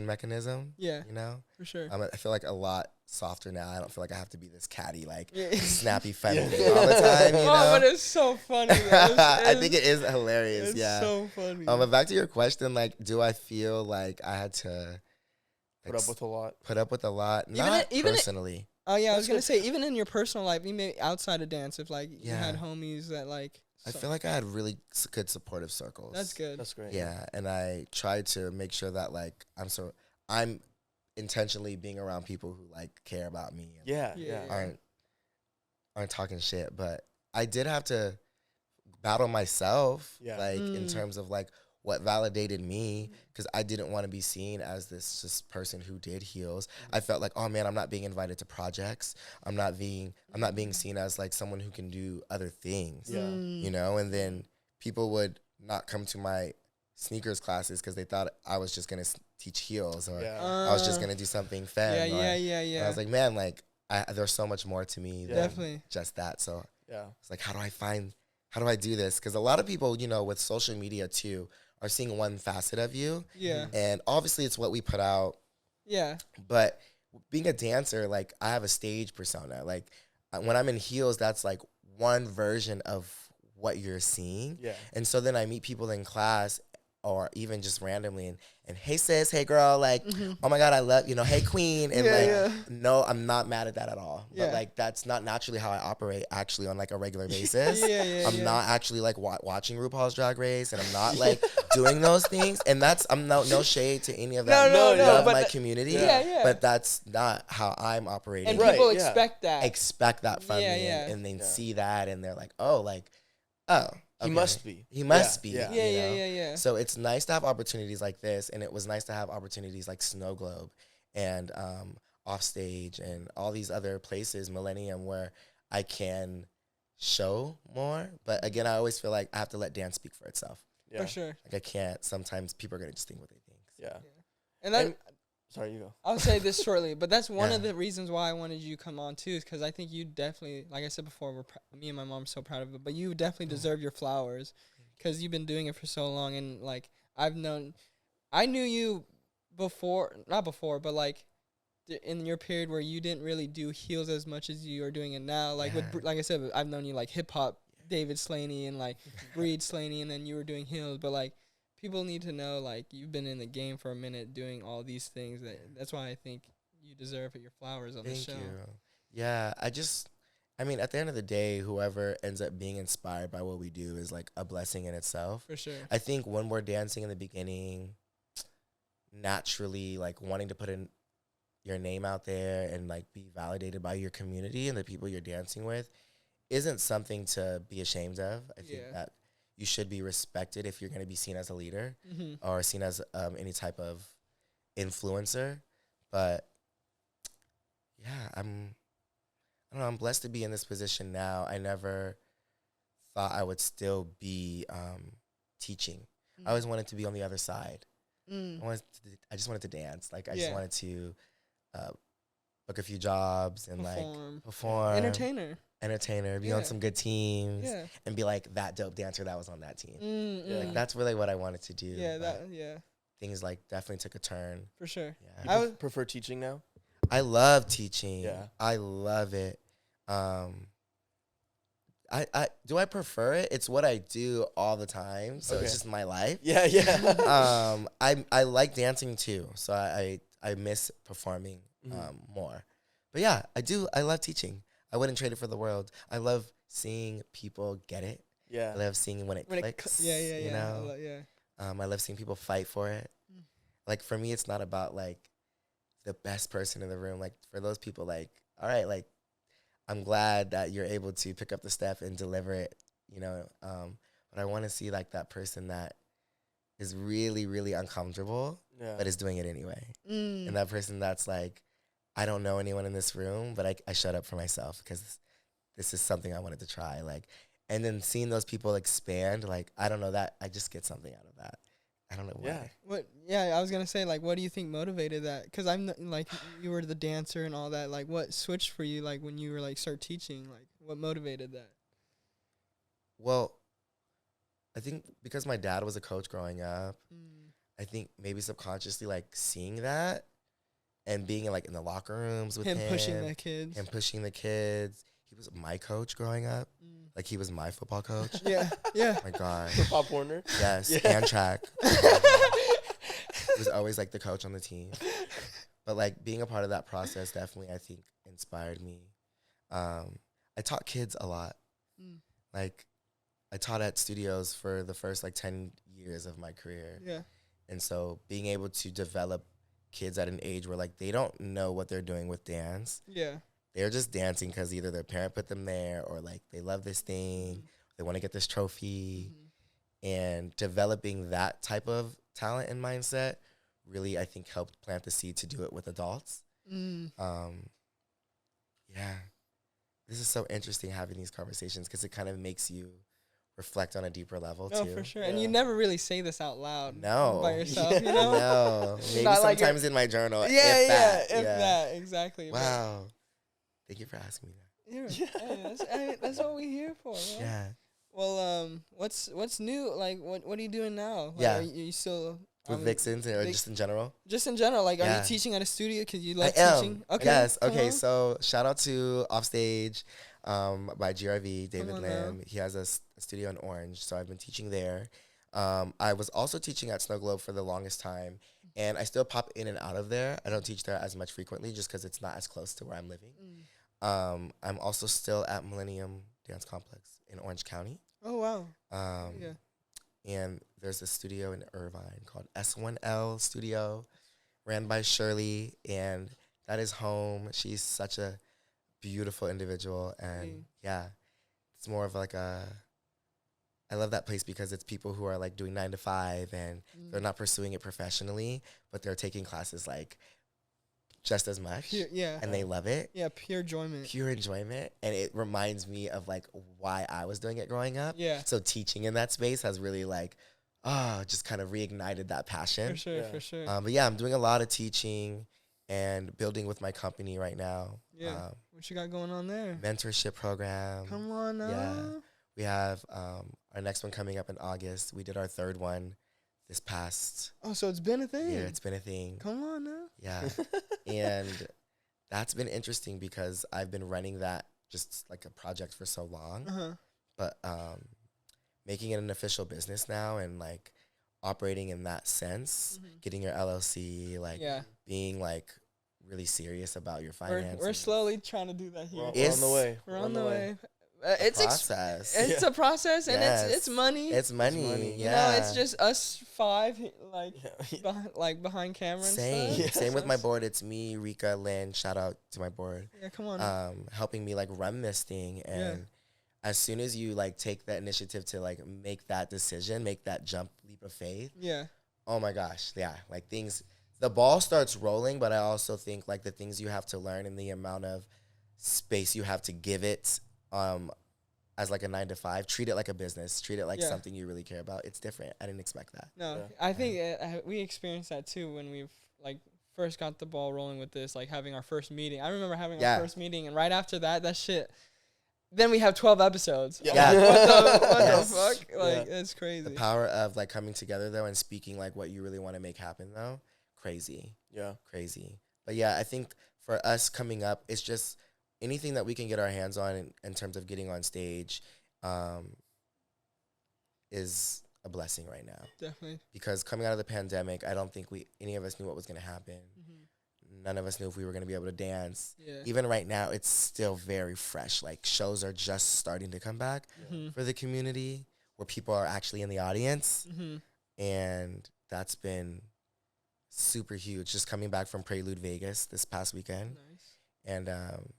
mechanism. Yeah. You know? For sure. I feel like a lot softer now. I don't feel like I have to be this catty, like snappy friendly all the time, you know? Oh, but it's so funny. I think it is hilarious. It's so funny. But back to your question, like, do I feel like I had to put up with a lot? Not personally. Oh, yeah, I was going to say, even in your personal life, even outside of dance, if like you had homies that like... I feel like I had really good supportive circles. That's good. That's great. Yeah, and I tried to make sure that like I'm intentionally being around people who like care about me. And aren't talking shit. But I did have to battle myself, like in terms of like what validated me, because I didn't want to be seen as this just person who did heels. I felt like, oh man, I'm not being invited to projects. I'm not being seen as like someone who can do other things. You know, and then people would not come to my sneakers classes because they thought I was just gonna teach heels or I was just gonna do something femme. And I was like, man, like there's so much more to me than just that. So it's like, how do I do this? Because a lot of people, you know, with social media too, are seeing one facet of you. Yeah. And obviously it's what we put out. Yeah. But being a dancer, like I have a stage persona. Like when I'm in heels, that's like one version of what you're seeing. Yeah. And so then I meet people in class or even just randomly and hey sis, hey girl, like, oh my God, I love, you know, hey queen. And no, I'm not mad at that at all. But like, that's not naturally how I operate actually on like a regular basis. I'm not actually like watching RuPaul's Drag Race and I'm not like doing those things. And I'm no shade to any of that. Love my community. But that's not how I'm operating. And people expect that. Expect that from me and then see that and they're like, oh, like, oh. Okay. He must be. He must be. Yeah. So it's nice to have opportunities like this, and it was nice to have opportunities like Snow Globe and Offstage and all these other places, Millennium, where I can show more. But again, I always feel like I have to let dance speak for itself. Yeah. For sure. Like I can't. Sometimes people are going to just think what they think. So. Yeah. And sorry, you go. I'll say this shortly, but that's one of the reasons why I wanted you to come on too, is because I think you definitely, like I said before, me and my mom are so proud of it, but you definitely deserve your flowers because you've been doing it for so long. And like, I knew you not before, but like in your period where you didn't really do heels as much as you are doing it now. Like like I said, I've known you like hip hop David Slaney and like Breed Slaney, and then you were doing heels. But like people need to know like you've been in the game for a minute doing all these things. That's why I think you deserve your flowers on the show. Thank you. Yeah, I mean, at the end of the day, whoever ends up being inspired by what we do is like a blessing in itself. For sure. I think when we're dancing in the beginning, naturally, like wanting to put in your name out there and like be validated by your community and the people you're dancing with isn't something to be ashamed of. I think that you should be respected if you're going to be seen as a leader or seen as any type of influencer. But yeah, I don't know, I'm blessed to be in this position now. I never thought I would still be teaching. I always wanted to be on the other side. I just wanted to dance. Like, I just wanted to book a few jobs and perform. Entertainer, be on some good teams and be like that dope dancer that was on that team. Like, that's really what I wanted to do. Things like definitely took a turn. For sure. Yeah. I would prefer teaching now. I love teaching. Yeah. I love it. Do I prefer it? It's what I do all the time, so it's just my life. Yeah. I like dancing too, so I miss performing more. But yeah, I love teaching. I wouldn't trade it for the world. I love seeing people get it. Yeah. I love seeing when it clicks. You know? I love seeing people fight for it. Like, for me, it's not about like the best person in the room. Like, for those people, like, all right, like, I'm glad that you're able to pick up the step and deliver it, you know. But I want to see like that person that is really, really uncomfortable, but is doing it anyway. And that person that's like, I don't know anyone in this room, but I shut up for myself because this is something I wanted to try. Like, and then seeing those people expand, like, I don't know, that I just get something out of that. I don't know why. I was gonna say, like, what do you think motivated that? Because like, you were the dancer and all that. Like, what switched for you? Like, when you were like start teaching, like, what motivated that? Well, I think because my dad was a coach growing up, I think maybe subconsciously like seeing that and being in the locker rooms with him pushing the kids. He was my coach growing up. Like, he was my football coach. Yeah. My God. For Pop Warner? Yes, and track. He was always, like, the coach on the team. But, like, being a part of that process definitely, I think, inspired me. I taught kids a lot. Like, I taught at studios for the first, 10 years of my career. Yeah. And so being able to develop kids at an age where, like, they don't know what they're doing with dance. Yeah. They're just dancing because either their parent put them there or, like, they love this thing. They want to get this trophy. And developing that type of talent and mindset really, I think, helped plant the seed to do it with adults. Yeah. This is so interesting having these conversations because it kind of makes you reflect on a deeper level, too. Oh, for sure. Yeah. And you never really say this out loud by yourself, you know? No. Maybe sometimes in my journal. If that, exactly. Wow. Thank you for asking me that. Yeah, that's what we're here for, man. Yeah. Well, what's new? Like, what are you doing now? Like, Yeah. Are you still with Vixens or just in general? Just in general. Like, are you teaching at a studio because you like I teaching? Am. Okay. Yes. Okay. So shout out to Offstage, by GRV, David Lamb. He has a studio in Orange, so I've been teaching there. I was also teaching at Snow Globe for the longest time, and I still pop in and out of there. I don't teach there as much frequently just because it's not as close to where I'm living. I'm also still at Millennium Dance Complex in Orange County. Oh, wow. And there's a studio in Irvine called S1L Studio, ran by Shirley, and that is home. She's such a beautiful individual, and it's more of like I love that place because it's people who are like doing 9 to 5 and they're not pursuing it professionally, but they're taking classes like just as much. And they love it. Yeah, pure enjoyment. Pure enjoyment. And it reminds me of like why I was doing it growing up. Yeah. So teaching in that space has really like, just kind of reignited that passion. For sure. But yeah, I'm doing a lot of teaching and building with my company right now. Yeah. What you got going on there? Mentorship program. Come on now. Yeah. We have our next one coming up in August. We did our third one this past. Oh, so it's been a thing. Yeah, it's been a thing. Come on now. Yeah. And that's been interesting because I've been running that just like a project for so long. but making it an official business now and like operating in that sense, getting your LLC, like being like really serious about your finances. We're slowly trying to do that here. We're on the way. We're on the way. It's a process. It's a process, and it's money. It's money. You know, it's just us 5, behind camera. Same. And stuff. Same with my board. It's me, Rika, Lynn. Shout out to my board. Yeah, come on. Helping me like run this thing, and as soon as you like take that initiative to like make that decision, make that leap of faith. Yeah. Oh my gosh. Yeah. Like the ball starts rolling, but I also think like the things you have to learn and the amount of space you have to give it. As like a 9 to 5, treat it like a business, treat it like something you really care about. It's different. I didn't expect that. No, I think we experienced that too when we like first got the ball rolling with this, like having our first meeting. I remember having our first meeting, and right after that shit. Then we have 12 episodes. Yeah. What the fuck? Like it's crazy. The power of like coming together though and speaking like what you really want to make happen though, crazy. Yeah, crazy. But yeah, I think for us coming up, it's just. Anything that we can get our hands on in terms of getting on stage is a blessing right now. Definitely. Because coming out of the pandemic, I don't think any of us knew what was going to happen. None of us knew if we were going to be able to dance. Yeah. Even right now, it's still very fresh. Like, shows are just starting to come back for the community where people are actually in the audience. And that's been super huge. Just coming back from Prelude Vegas this past weekend. Nice. And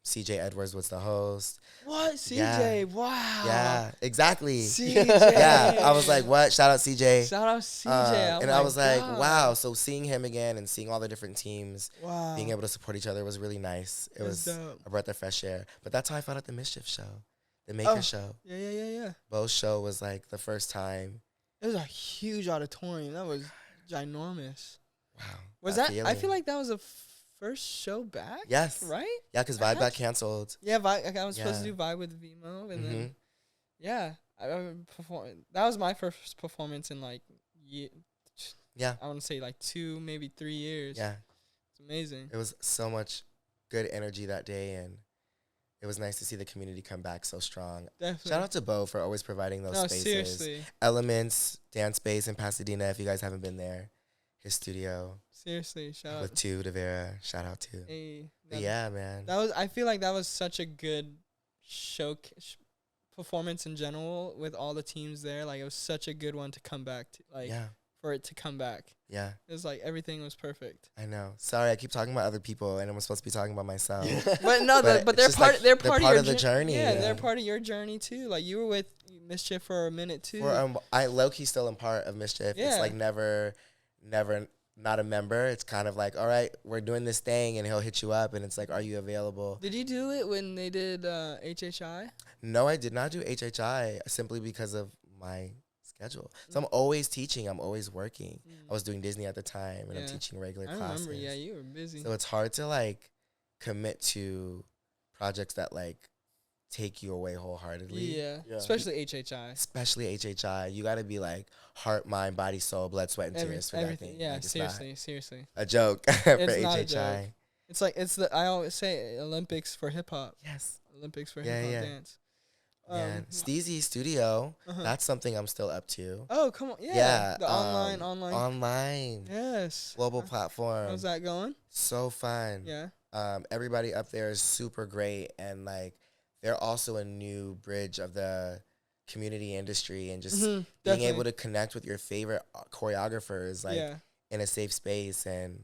CJ Edwards was the host. What? CJ? Wow. Yeah, exactly. CJ. Yeah, I was like, what? Shout out CJ. Shout out CJ. And I was like, wow. So seeing him again and seeing all the different teams, being able to support each other was really nice. It was dope. A breath of fresh air. But that's how I found out the Mischief show, the Maker show. Yeah. Bo's show was like the first time. It was a huge auditorium. That was ginormous. Wow. Was that? I feel like that was a first show back? Yes. Right? Yeah, because Vibe got canceled. Yeah, I was supposed to do Vibe with Vimo. And then, I performed. That was my first performance in like, I want to say like 2, maybe 3 years. Yeah. It's amazing. It was so much good energy that day, and it was nice to see the community come back so strong. Definitely. Shout out to Bo for always providing those spaces. Seriously. Elements, Dance Space in Pasadena, if you guys haven't been there. His studio. Seriously, shout out. With Devera, shout out to. Hey, yeah, man. I feel like that was such a good show performance in general with all the teams there. Like, it was such a good one to come back to. Like, for it to come back. Yeah. It was like everything was perfect. I know. Sorry, I keep talking about other people, and I'm supposed to be talking about myself. But no, but they're part. Like, they're part of the journey. Yeah, they're part of your journey too. Like, you were with Mischief for a minute too. I low key still am part of Mischief. Yeah. It's like never not a member. It's kind of like, all right, we're doing this thing, and he'll hit you up, and it's like, are you available? Did you do it when they did HHI? No, I did not do HHI simply because of my schedule. So I'm always teaching. I'm always working. I was doing Disney at the time, and I'm teaching regular classes. I remember, you were busy. So it's hard to, like, commit to projects that, like, take you away wholeheartedly. Yeah. Especially HHI. You got to be like heart, mind, body, soul, blood, sweat, and tears for everything. Yeah, like, seriously. A joke for it's HHI. Not a joke. It's like I always say Olympics for hip hop. Yes. Olympics for hip hop dance. Steezy Studio, that's something I'm still up to. Oh, come on. Yeah. The online. Online. Yes. Global platform. How's that going? So fun. Yeah. Everybody up there is super great, and like they're also a new bridge of the community industry, and just being able to connect with your favorite choreographers like in a safe space. And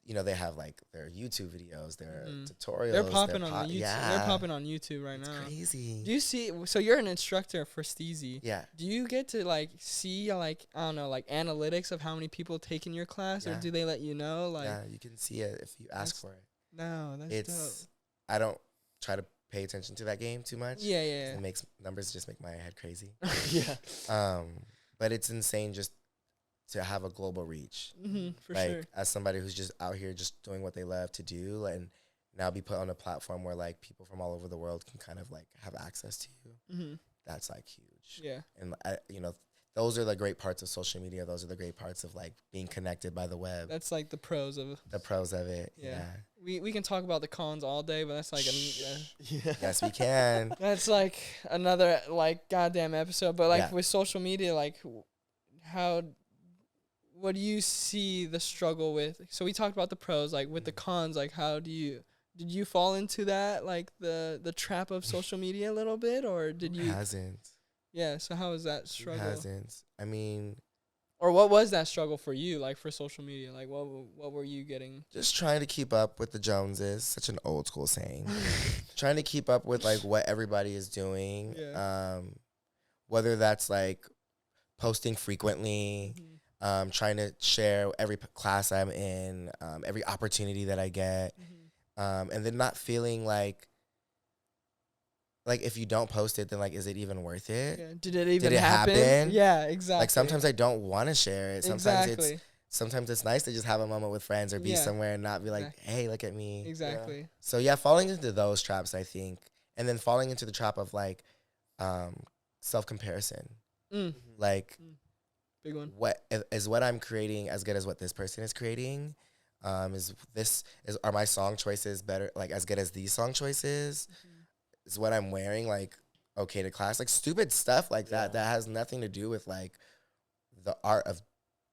you know, they have like their YouTube videos, their tutorials. They're popping on YouTube. They're popping on YouTube right now. Crazy. Do you see? So you're an instructor for Steezy. Yeah. Do you get to like see like, I don't know, like analytics of how many people taking your class, or do they let you know? Like, yeah, you can see it if you ask for it. No, that's dope. I don't try to pay attention to that game too much. Yeah. It makes numbers just make my head crazy. But it's insane just to have a global reach. For sure. As somebody who's just out here just doing what they love to do, and now be put on a platform where like people from all over the world can kind of like have access to you. That's like huge. Yeah. And you know, those are the great parts of social media. Those are the great parts of like being connected by the web. That's like the pros of it. Yeah. we can talk about the cons all day, but that's like Yeah. Yes, we can. that's like another like goddamn episode. But like Yeah. with social media, like how what do you see the struggle with? So we talked about the pros, like with the cons, like how did you fall into that, like the trap of social media a little bit, or did you? Hasn't. Yeah. So how was that struggle? Hasn't. I mean, Or what was that struggle for you, like for social media? Like what were you getting? just trying to keep up with the Joneses. Such an old school saying. Trying to keep up with like what everybody is doing. Yeah. Whether that's like posting frequently. Trying to share every class I'm in, every opportunity that I get, and then not feeling like if you don't post it, then like, is it even worth it? Yeah. Did it even happen? happen? Yeah, exactly. Like sometimes I don't want to share it. Exactly. Sometimes it's nice to just have a moment with friends or be Yeah. somewhere and not be like, Exactly. hey, look at me. Exactly. So yeah, falling into those traps, I think, and then falling into the trap of like self comparison, like. Big one. What is what I'm creating as good as what this person is creating? Are my song choices better, like as good as these song choices? Is what I'm wearing like okay to class? Like stupid stuff like that has nothing to do with like the art of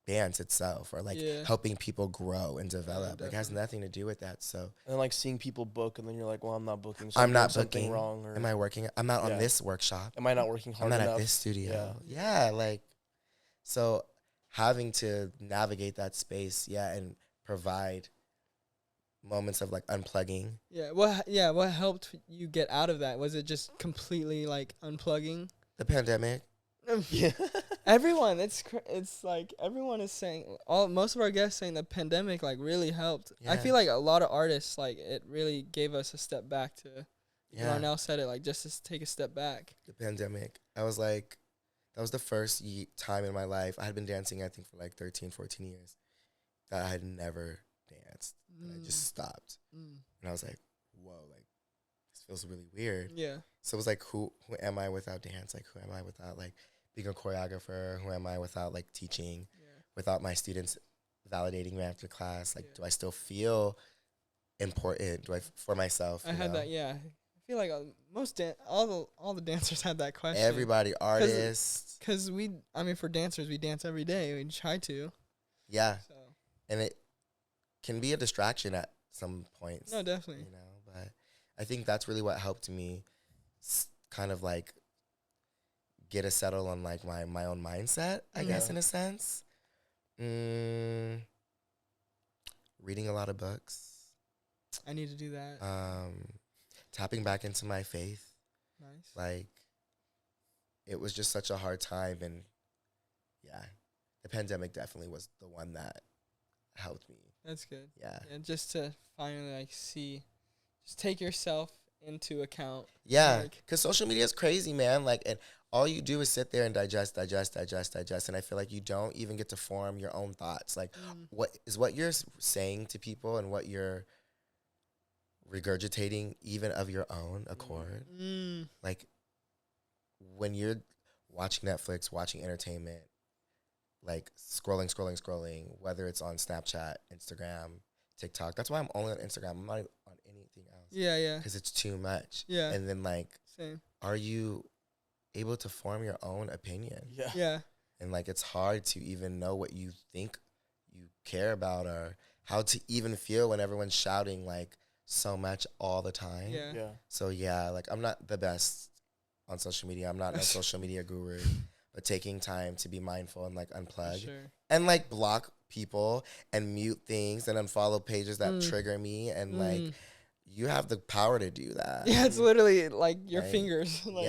dance itself or like helping people grow and develop. Like it has nothing to do with that. So and like seeing people book and then you're like, well, I'm not booking. So I'm not something booking. wrong. Or am I working? I'm not on this workshop. Am I not working hard I'm not enough? at this studio. Yeah, like. So having to navigate that space, and provide moments of like unplugging. What helped you get out of that? Was it just completely like unplugging? The pandemic. Yeah. Everyone, it's like everyone is saying, most of our guests saying the pandemic like really helped. I feel like a lot of artists, like it really gave us a step back to. Darnell said it, like just to take a step back. The pandemic. I was like, that was the first time in my life. I had been dancing, I think, for like 13, 14 years that I had never danced. And I just stopped. And I was like, whoa, like, this feels really weird. Yeah. So it was like, who am I without dance? Like, who am I without, like, being a choreographer? Who am I without, like, teaching? Without my students validating me after class? Like, do I still feel important? For myself? I had that, I feel like all the dancers had that question. Everybody, artists. Because for dancers, we dance every day. We try to. Yeah. So. And it can be a distraction at some points. No, definitely. But I think that's really what helped me kind of like get a settle on like my own mindset, I guess, in a sense. Reading a lot of books. I need to do that. Tapping back into my faith. Nice. Like, it was just such a hard time. And, the pandemic definitely was the one that helped me. That's good. Yeah. And just to finally, like, just take yourself into account. Yeah, because social media is crazy, man. Like, and all you do is sit there and digest. And I feel like you don't even get to form your own thoughts. Like, what you're saying to people and what you're regurgitating even of your own accord. Like when you're watching Netflix, watching entertainment, like scrolling, whether it's on Snapchat, Instagram, TikTok. That's why I'm only on Instagram. I'm not on anything else. Yeah. Because it's too much. Yeah. And then like, same. Are you able to form your own opinion? Yeah. And like, it's hard to even know what you think you care about or how to even feel when everyone's shouting like so much all the time. Yeah. So like I'm not the best on social media. I'm not a social media guru, but taking time to be mindful and like unplug and like block people and mute things and unfollow pages that trigger me and like you have the power to do that. Yeah, it's literally like your fingers. Like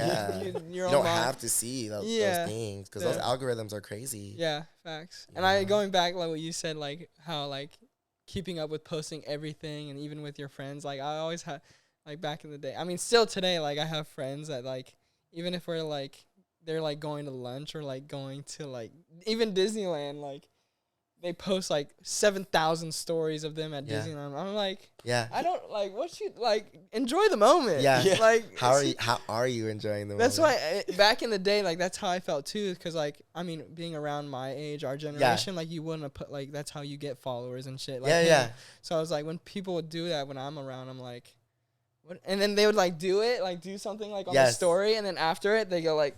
you don't have to see those things because those algorithms are crazy. Yeah, facts. And going back like what you said, like how like keeping up with posting everything and even with your friends, like I always had like back in the day. I mean, still today, like I have friends that like even if we're like they're like going to lunch or like going to like even Disneyland, like they post like 7,000 stories of them at Yeah. Disneyland. I'm like, Yeah. I don't like what you like. Enjoy the moment. Yeah. Like How are you enjoying the that's moment? why back in the day, like that's how I felt too. Because like I mean, being around my age, our generation, like you wouldn't have put like that's how you get followers and shit. Like, Yeah. So I was like, when people would do that when I'm around, I'm like, what? And then they would like do it, like do something like on the story, and then after it, they go like.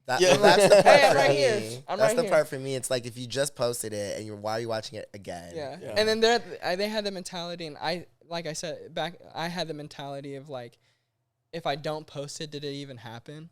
That's the part Hey, I'm for right me. here. That's the part for me. It's like if you just posted it and why are you watching it again? Yeah. And then they had the mentality, and like I said back, I had the mentality of like, if I don't post it, did it even happen?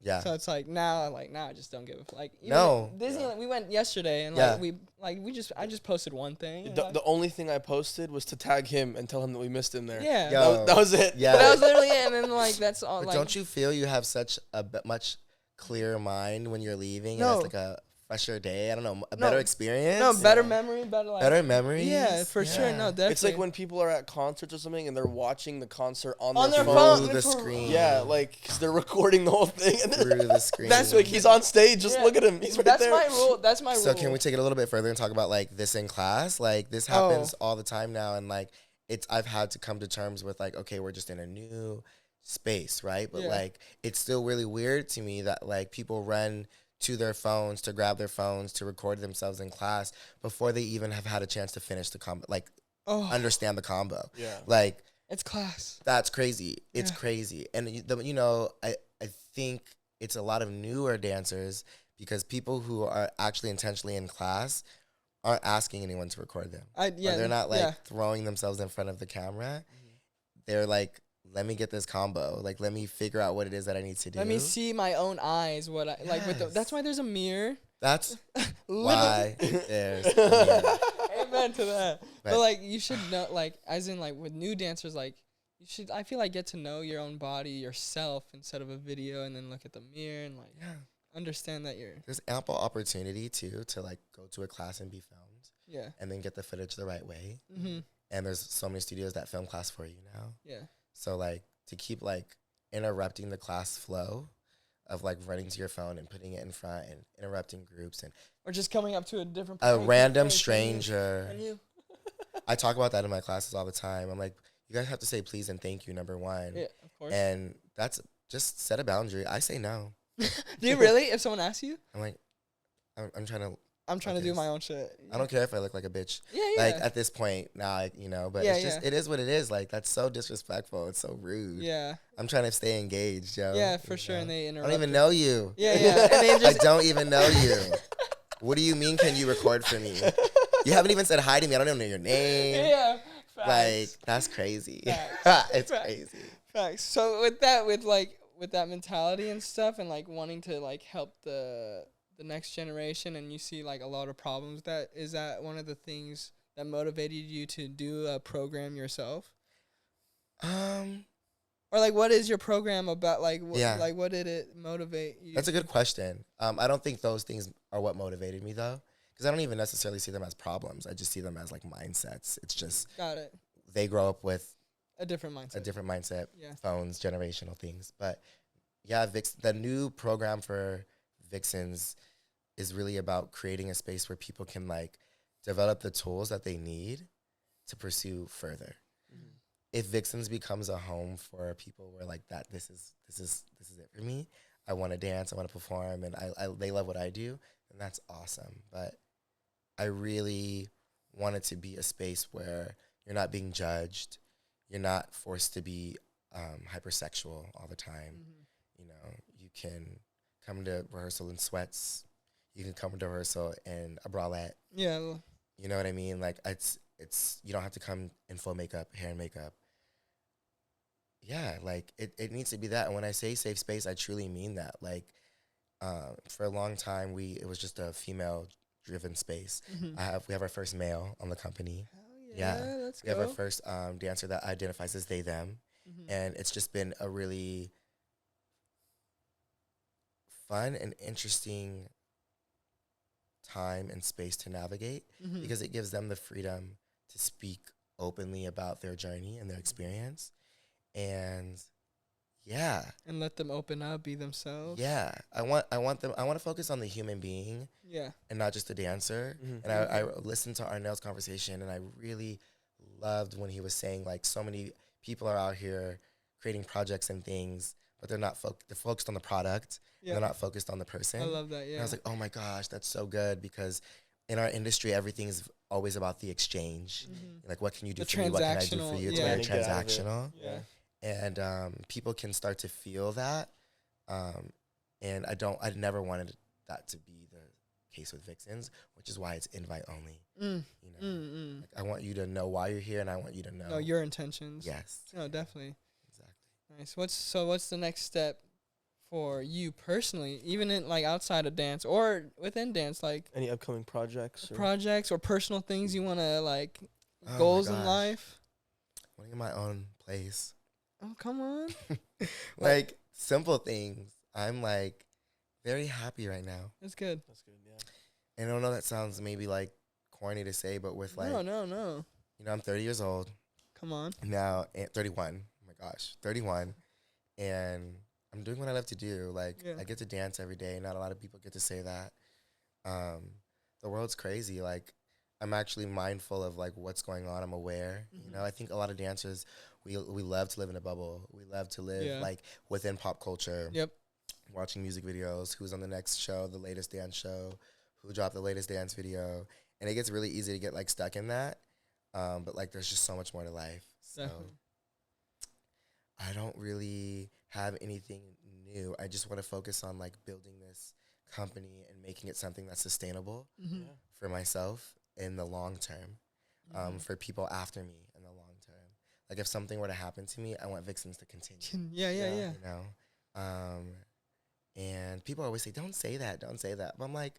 Yeah. So it's like now I just don't give a like. No. Disneyland. We went yesterday, and I just posted one thing. The only thing I posted was to tag him and tell him that we missed him there. Yeah. That was it. Yeah. But that was literally it, and then like that's all. But like, don't you feel you have such a much clearer mind when you're leaving? No. And it's like a fresher day. I don't know, a better experience. No, better memory, better memories. Yeah, for sure. No, definitely. It's like when people are at concerts or something and they're watching the concert on their phone. Through the screen. Yeah, like because they're recording the whole thing. And through the screen. That's like he's on stage. Just look at him. He's right there. That's my rule. So can we take it a little bit further and talk about like this in class? Like this happens all the time now, and like I've had to come to terms with like, okay, we're just in a new space, right? But like it's still really weird to me that like people run to their phones to grab their phones to record themselves in class before they even have had a chance to finish the combo, like understand the combo. Yeah, like it's class. That's crazy. It's crazy, and I think it's a lot of newer dancers because people who are actually intentionally in class aren't asking anyone to record them. They're not like throwing themselves in front of the camera. They're like, let me get this combo. Like, let me figure out what it is that I need to do. Let me see my own eyes. What I like with that's why there's a mirror. That's why there's a mirror. Amen to that. But like, you should know, like, as in like with new dancers, like you should. I feel like get to know your own body yourself instead of a video, and then look at the mirror and like understand that there's ample opportunity too to like go to a class and be filmed. Yeah. And then get the footage the right way. Mm-hmm. And there's so many studios that film class for you now. Yeah. So, like, to keep, like, interrupting the class flow of, like, running to your phone and putting it in front and interrupting groups and... Or just coming up to a different... A random stranger. And you. I talk about that in my classes all the time. I'm like, you guys have to say please and thank you, number one. Yeah, of course. And that's... Just set a boundary. I say no. Do you really? If someone asks you? I'm like, I'm trying to... I'm trying to do my own shit. I don't care if I look like a bitch. Yeah. Like, at this point, now, but it's just, it is what it is. Like, that's so disrespectful. It's so rude. Yeah. I'm trying to stay engaged, yo. Yeah, for sure. And they interrupt. I don't even know you. Yeah. And they just I don't even know you. What do you mean, can you record for me? You haven't even said hi to me. I don't even know your name. Yeah. Facts. Like, that's crazy. It's crazy. Facts. So with that mentality and stuff and, like, wanting to, like, help the next generation, and you see like a lot of problems, is that one of the things that motivated you to do a program yourself? Or like, what is your program about? Like, like what did it motivate you? That's a good question. I don't think those things are what motivated me though, because I don't even necessarily see them as problems. I just see them as like mindsets. It's just got it. They grow up with a different mindset. Yeah. Phones, generational things, but yeah, the new program for Vixens is really about creating a space where people can like develop the tools that they need to pursue further. Mm-hmm. If Vixens becomes a home for people where like that, this is it for me. I want to dance, I want to perform, and they love what I do, and that's awesome. But I really want it to be a space where you're not being judged, you're not forced to be hypersexual all the time. Mm-hmm. You can come to rehearsal in sweats. You can come to rehearsal in a bralette. Yeah. You know what I mean? Like, it's you don't have to come in full makeup, hair and makeup. Yeah, like, it needs to be that. And when I say safe space, I truly mean that. Like, for a long time, it was just a female-driven space. Mm-hmm. We have our first male on the company. Hell yeah, let's go. We have our first dancer that identifies as they, them. Mm-hmm. And it's just been a really fun and interesting time and space to navigate, because it gives them the freedom to speak openly about their journey and their experience. And Yeah. And let them open up, be themselves. Yeah. I want to focus on the human being Yeah. and not just the dancer. Mhm. And I listened to Arnell's conversation, and I really loved when he was saying, like, so many people are out here creating projects and things, but they're not they're focused on the product. Yeah. And they're not focused on the person. I love that. Yeah. And I was like, oh my gosh, that's so good, because in our industry, everything's always about the exchange. Mhm. Like, what can you do The for me? What can I do for transactional, you? It's yeah. very Get out of it. transactional. Yeah. And people can start to feel that. And I never wanted that to be the case with Vixens, which is why it's invite only. Mm. You know, Mm. like, I want you to know why you're here, and I want you to know. No, your intentions. Yes. No, definitely. Exactly. Nice. What's the next step for you personally, even in like outside of dance or within dance, like Any upcoming projects? projects or personal things you want to like, Oh my goals in gosh. life? I want to get my own place. Oh, come on. Like, simple things. I'm like very happy right now. That's good. That's good. Yeah. And I don't know, that sounds maybe like corny to say, but with like, No. you know, I'm 30 years old Come on. now, and 31. Oh my gosh, 31. And I'm doing what I love to do. Like, Yeah. I get to dance every day. Not a lot of people get to say that. The world's crazy. Like, I'm actually mindful of like what's going on. I'm aware. You know, I think a lot of dancers, we love to live in a bubble. We love to live Yeah. like within pop culture. Yep. Watching music videos, who's on the next show, the latest dance show, who dropped the latest dance video. And it gets really easy to get like stuck in that. But like, there's just so much more to life. So Definitely. I don't really have anything new. I just want to focus on like building this company and making it something that's sustainable Mm-hmm. Yeah. for myself in the long term, for people after me in the long term. Like, if something were to happen to me, I want Vixens to continue. Yeah. You know? And people always say, don't say that. But I'm like,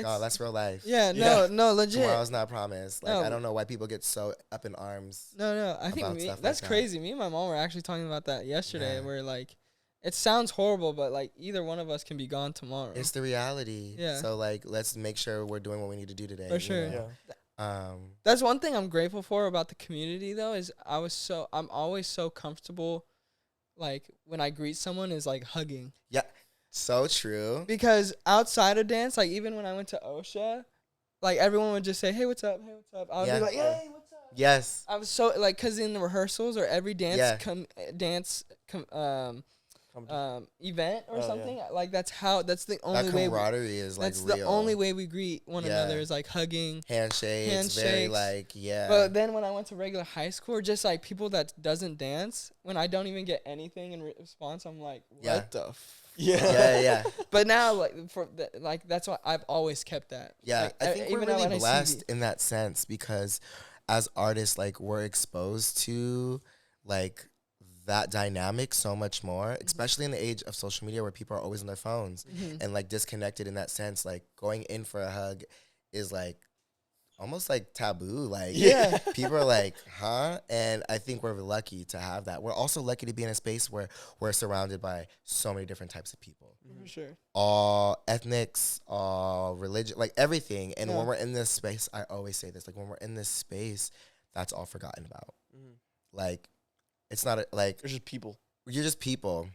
oh, that's real life. Yeah. Yeah. No. Legit. Tomorrow's not promised. Like, No. I don't know why people get so up in arms. No. I think about stuff like that's that. crazy. Me and my mom were actually talking about that yesterday. Yeah. Where like, it sounds horrible, but like either one of us can be gone tomorrow. It's the reality. Yeah. So, like, let's make sure we're doing what we need to do today. For you sure. know? Yeah. That's one thing I'm grateful for about the community though, is I'm always so comfortable, like when I greet someone, is like hugging. Yeah. So true. Because outside of dance, like even when I went to OSHA, like everyone would just say, "Hey, what's up? Hey, what's up?" I would Yeah. be like, "Hey, what's up?" Yes. I was so like, cause in the rehearsals or every dance Yeah. event or Oh, yeah. something, like that's the only That way. camaraderie is like That's real. the only way we greet one Yeah. another, is like hugging. Handshakes. Very Handshakes. like, yeah. But then when I went to regular high school, or just like people that doesn't dance, when I don't even get anything in response, I'm like, what Yeah. the f-? yeah. But now, like like that's why I've always kept that. Yeah, Like, I think we're even now really when I see blessed in that sense, because as artists, like, we're exposed to like that dynamic so much more, especially in the age of social media where people are always on their phones and like disconnected in that sense. Like, going in for a hug is like almost like taboo. Like, Yeah. people are like, huh? And I think we're lucky to have that. We're also lucky to be in a space where we're surrounded by so many different types of people. For sure. All ethnics, all religion, like everything. And Yeah. when we're in this space, I always say this, like, when we're in this space, that's all forgotten about. Mhm. Like, it's not like, There's just people. you're just people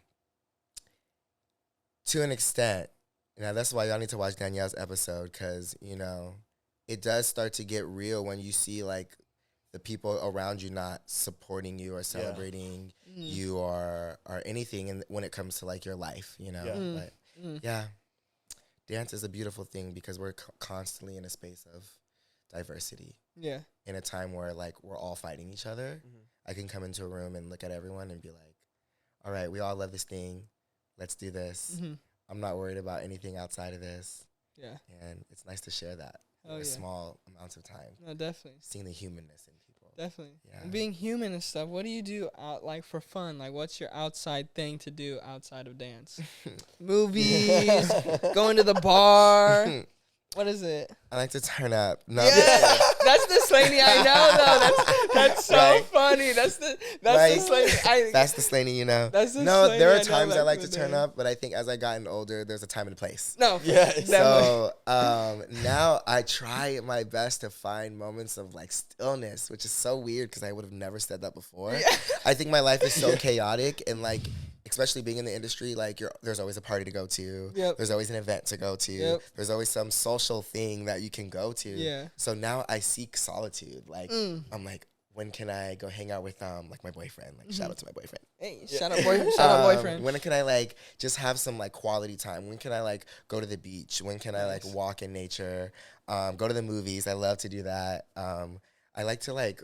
to an extent. Now, that's why y'all need to watch Danielle's episode, because, you know, it does start to get real when you see like the people around you not supporting you or celebrating you or anything when it comes to like your life, you know. Yeah. But yeah, dance is a beautiful thing because we're constantly in a space of diversity. Yeah. In a time where like we're all fighting each other, I can come into a room and look at everyone and be like, all right, we all love this thing. Let's do this. I'm not worried about anything outside of this. Yeah. And it's nice to share that Oh, in a yeah. small amounts of time. No, definitely. Seeing the humanness in people. Definitely. Yeah. And being human and stuff, what do you do out like for fun? Like, what's your outside thing to do outside of dance? Movies, going to the bar. What is it? I like to turn up. No, Yeah, that's the Slaney I know though. That's so Right. funny. That's the Right. Slaney. That's the Slaney, you know. That's the No, Slaney there I are know times I back like in to the turn day. up, but I think as I gotten older, there's a time and a place. No. Yeah, definitely. So now I try my best to find moments of like stillness, which is so weird because I would have never said that before. I think my life is so chaotic and like especially being in the industry, like there's always a party to go to. Yep. There's always an event to go to. Yep. There's always some social thing that you can go to. Yeah. So now I seek solitude. Like I'm like, when can I go hang out with like my boyfriend? Like shout out to my boyfriend. Hey, shout out boyfriend. Shout out boyfriend. When can I like just have some like quality time? When can I like go to the beach? When can I like walk in nature? Go to the movies. I love to do that. I like to like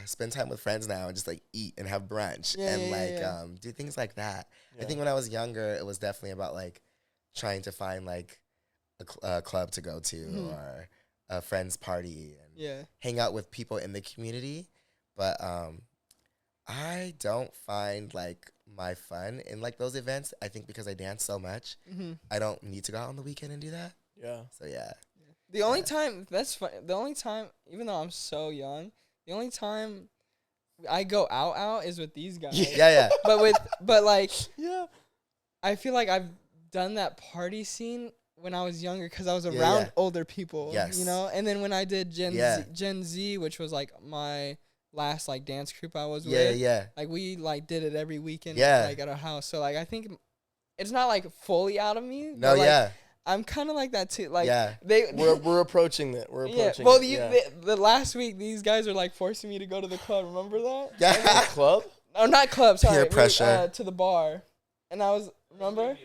spend time with friends now and just like eat and have brunch and do things like that. I think when I was younger, it was definitely about like trying to find like a club to go to or a friend's party and hang out with people in the community. But I don't find like my fun in like those events. I think because I dance so much, I don't need to go out on the weekend and do that. Yeah. So yeah. The only time the only time, even though I'm so young, the only time I go out is with these guys. Yeah. But like, I feel like I've done that party scene when I was younger because I was around older people. Yes. You know, and then when I did Gen Z, which was like my last like dance group I was with. Yeah. Like we like did it every weekend. Like at our house. So like I think it's not like fully out of me. No. Like, I'm kind of like that too. Like we're approaching it. We're approaching. Well, the last week these guys are like forcing me to go to the club. Remember that? Yeah. Club? Oh, not club. Sorry. Peer pressure. To the bar, and I was remember.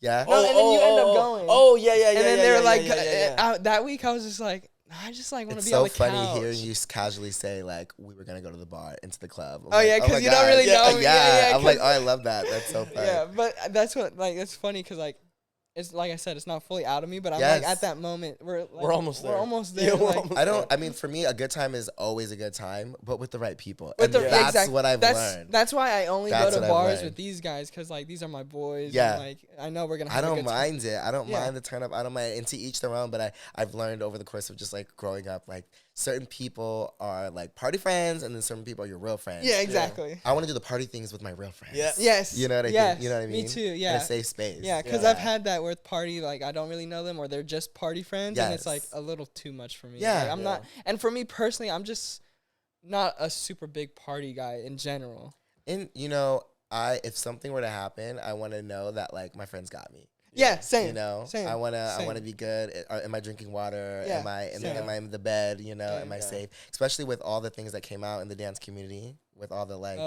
Yeah. No, and then you end up going. Oh yeah. And then they were like, that week I was just like, I just like want to be on the couch. It's so funny hearing you casually say like we were gonna go to the bar into the club. I'm because you don't really know. Yeah. I'm like, oh, I love that. That's so funny. Yeah, but that's what like it's funny because like. It's like I said, it's not fully out of me, but I'm like at that moment we're almost there. We're almost there. Yeah, I mean, for me, a good time is always a good time, but with the right people. And that's what I've learned. That's why I only go to bars with these guys because like these are my boys. Yeah, and, like I know we're gonna. I don't mind it. I don't mind the turn up. I don't mind. And to each their own. But I've learned over the course of just like growing up, like certain people are like party friends, and then certain people are your real friends. Yeah, exactly. I want to do the party things with my real friends. Yeah. Yes. You know what I mean? You know what I mean? Me too. Yeah. In a safe space. Yeah, because I've had that with party like I don't really know them or they're just party friends, and it's like a little too much for me. Yeah. Like, I'm not, and for me personally, I'm just not a super big party guy in general. And you know, if something were to happen, I want to know that like my friends got me. Yeah, same. You know, same. I wanna be good. Am I drinking water? Yeah, am I in the bed? You know, am I safe? Especially with all the things that came out in the dance community, with all the like,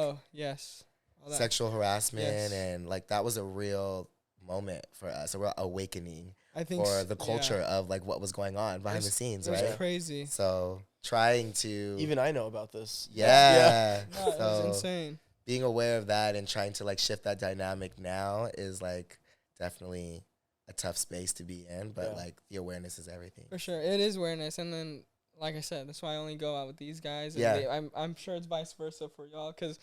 sexual harassment, and like that was a real moment for us, a real awakening. I think for the culture of like what was going on behind the scenes, right? It was crazy. So trying to even I know about this. Yeah. No, it was insane. Being aware of that and trying to like shift that dynamic now is like definitely a tough space to be in, but like the awareness is everything. For sure, it is awareness, and then like I said, that's why I only go out with these guys. And I'm sure it's vice versa for y'all because.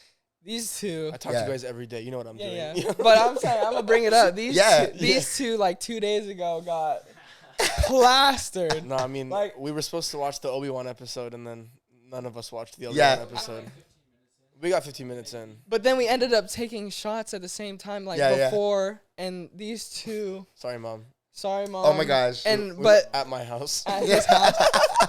These two, I talk to you guys every day. You know what I'm doing. Yeah. But I'm saying I'm gonna bring it up. These two, like 2 days ago, got plastered. No, I mean, like we were supposed to watch the Obi-Wan episode, and then none of us watched the Obi-Wan episode. We got 15 minutes in. But then we ended up taking shots at the same time, like before, and these two. Sorry, Mom. Oh my gosh. And we at my house. At his house.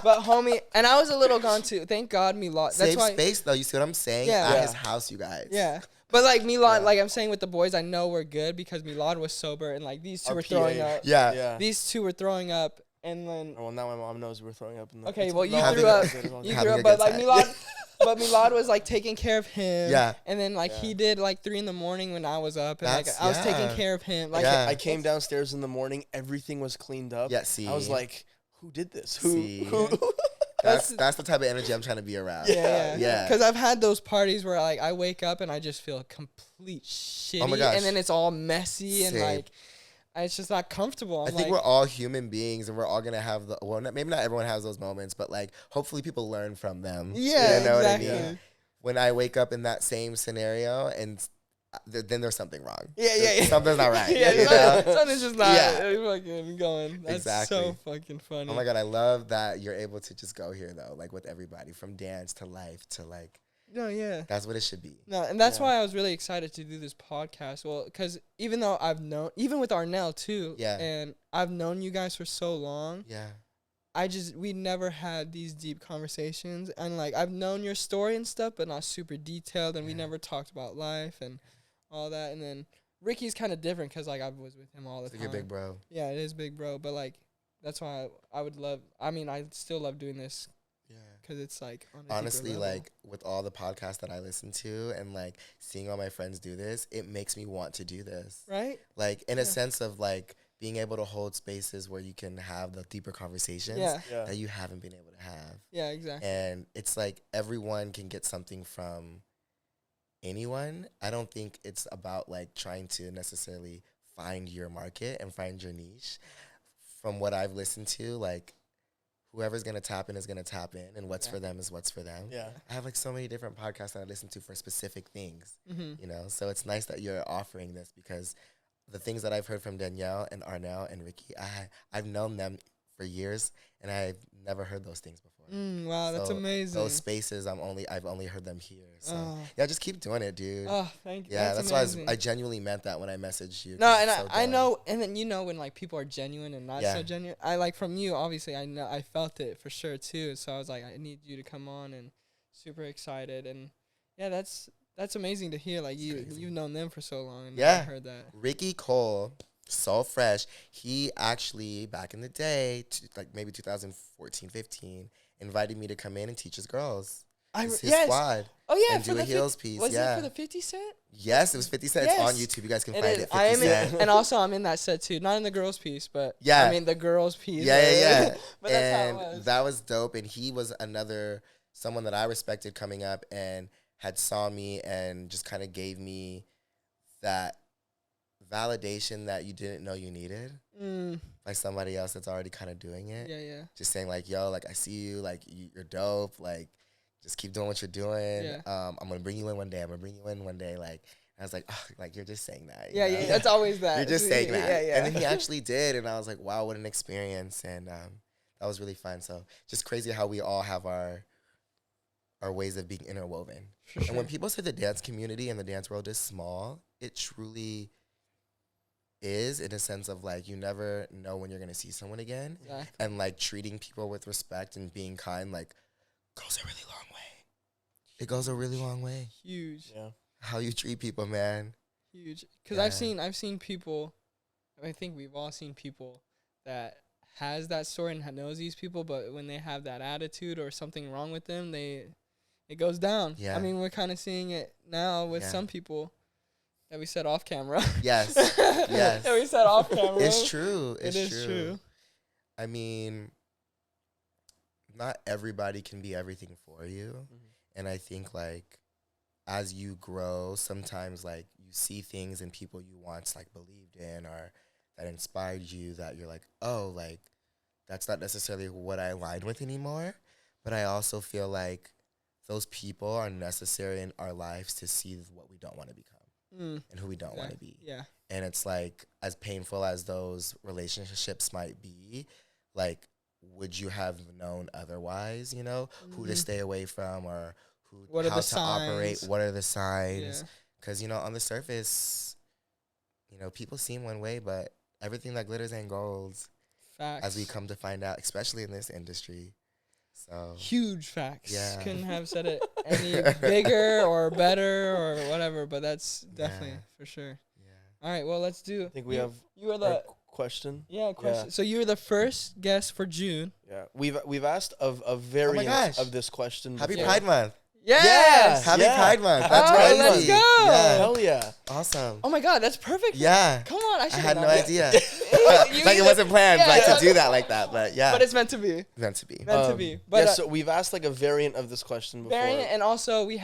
But homie, and I was a little gone too. Thank God Milad. Safe space though. You see what I'm saying? At his house, you guys. Yeah. But like Milad, like I'm saying with the boys, I know we're good because Milad was sober and like these two were throwing up. Yeah. These two were throwing up, and then. Well, now my mom knows we're throwing up. Okay, well you threw up. You threw up, but like Milad. But Milad was like taking care of him. Yeah. And then like he did like 3 a.m. when I was up, and like I was taking care of him. Like I came downstairs in the morning, everything was cleaned up. Yeah. See. I was like, who did this? Who? That's the type of energy I'm trying to be around. Yeah. Because I've had those parties where like I wake up and I just feel complete shitty. Oh my gosh. And then it's all messy and like it's just not comfortable. I think we're all human beings and we're all gonna have maybe not everyone has those moments, but like hopefully people learn from them. Yeah, you know exactly. What I mean? When I wake up in that same scenario and then there's something wrong. Yeah. Something's not right. Something's just not fucking going. That's so fucking funny. Oh my God, I love that you're able to just go here though, like with everybody from dance to life to like. No, yeah. That's what it should be. No, and that's why I was really excited to do this podcast. Well, because even though even with Arnell too, and I've known you guys for so long. Yeah. we never had these deep conversations, and like I've known your story and stuff, but not super detailed, and we never talked about life and all that. And then Ricky's kind of different because like I was with him all the It's time. like your big bro. Yeah, it is big bro, but like that's why I would love. I mean, I still love doing this Yeah. because it's like on a Honestly, deeper level. like with all the podcasts that I listen to and like seeing all my friends do this, it makes me want to do this. right? Like in a sense of like being able to hold spaces where you can have the deeper conversations Yeah, Yeah. that you haven't been able to have. yeah, exactly. And it's like everyone can get something from anyone. I don't think it's about like trying to necessarily find your market and find your niche. From what I've listened to, like whoever's gonna tap in is gonna tap in, and what's for them is what's for them. Yeah. I have like so many different podcasts that I listen to for specific things, Mm-hmm. you know. So it's nice that you're offering this because the things that I've heard from Danielle and Arnell and Ricky, I've known them for years, and I've never heard those things before. Wow, that's So amazing. Those spaces, I've only heard them here. So Oh. yeah, just keep doing it, dude. Oh, thank you. Yeah, that's why amazing. I genuinely meant that when I messaged you. No, 'cause and it's so I dope. know, and then when like people are genuine and not Yeah. so genuine. I like from you, obviously. I know I felt it for sure too. So I was like, I need you to come on, and super excited. And yeah, that's amazing to hear. Like you've known them for so long, and I Yeah. heard that. Ricky Cole, so fresh. He actually, back in the day, like maybe 2014, 15, invited me to come in and teach his girls. His yes. squad. Oh yeah, and for do the a heels piece. Was yeah. it for the 50 Cent? Yes, it was 50 Cent. It's on Yes. YouTube. You guys can It find is. it. 50 I am Cent. in, and also I'm in that set too. Not in the girls piece, but Yeah. I mean the girls piece. Yeah. But that's how it And was. that was dope. And he was someone that I respected coming up and had saw me and just kind of gave me that validation that you didn't know you needed by somebody else that's already kind of doing it. Yeah. Just saying like, yo, like I see you, like you're dope, like just keep doing what you're doing. Yeah. I'm gonna bring you in one day. Like I was like, oh, like you're just saying that. Yeah, you know? yeah. That's always that. You're just saying that. Yeah. And then he actually did, and I was like, wow, what an experience. And that was really fun. So just crazy how we all have our ways of being interwoven. For And when sure. people say the dance community and the dance world is small, it truly is, in a sense of like you never know when you're gonna see someone again. Exactly. And like treating people with respect and being kind like goes a really long way. It goes a really long way. Huge. Yeah. How you treat people, man. Huge. Because Yeah. I've seen people. I think we've all seen people that has that story and knows these people, but when they have that attitude or something wrong with them, it goes down. Yeah. I mean, we're kind of seeing it now with Yeah. some people that we said off camera. Yes. Yes. That we said off camera. It's true. It's It is true. I mean, not everybody can be everything for you. Mhm. And I think like as you grow, sometimes like you see things in people you once like believed in or that inspired you that you're like, oh, like that's not necessarily what I aligned with anymore. But I also feel like those people are necessary in our lives to see what we don't want to become and who we don't want to be. Yeah. And it's like, as painful as those relationships might be, like, would you have known otherwise, you know, who to stay away from or What are how the to operate? signs? What are the signs? Yeah. Because, you know, on the surface, you know, people seem one way, but everything that glitters ain't gold, Facts. as we come to find out, especially in this industry. So, Huge facts. Yeah. Couldn't have said it any bigger or better or whatever, but that's definitely Yeah. for sure. yeah. All right, well, let's do. I think we you, have You are a the question. question. Yeah. So you were the first guest for June. Yeah, we've asked a variant gosh. of this question. Happy before. Pride Month. Yes. Happy Yeah. Pride Month. Happy That's All right, crazy. let's go. Yeah. Hell yeah! Awesome. Oh my God, that's perfect. Yeah. Come on, I I should. had no idea. You Like it either- wasn't planned, yeah, like yeah. to do that like that, but yeah, But it's meant to be. meant to be. Meant to be. But yeah, so we've asked like a variant of this question before. variant, and also we've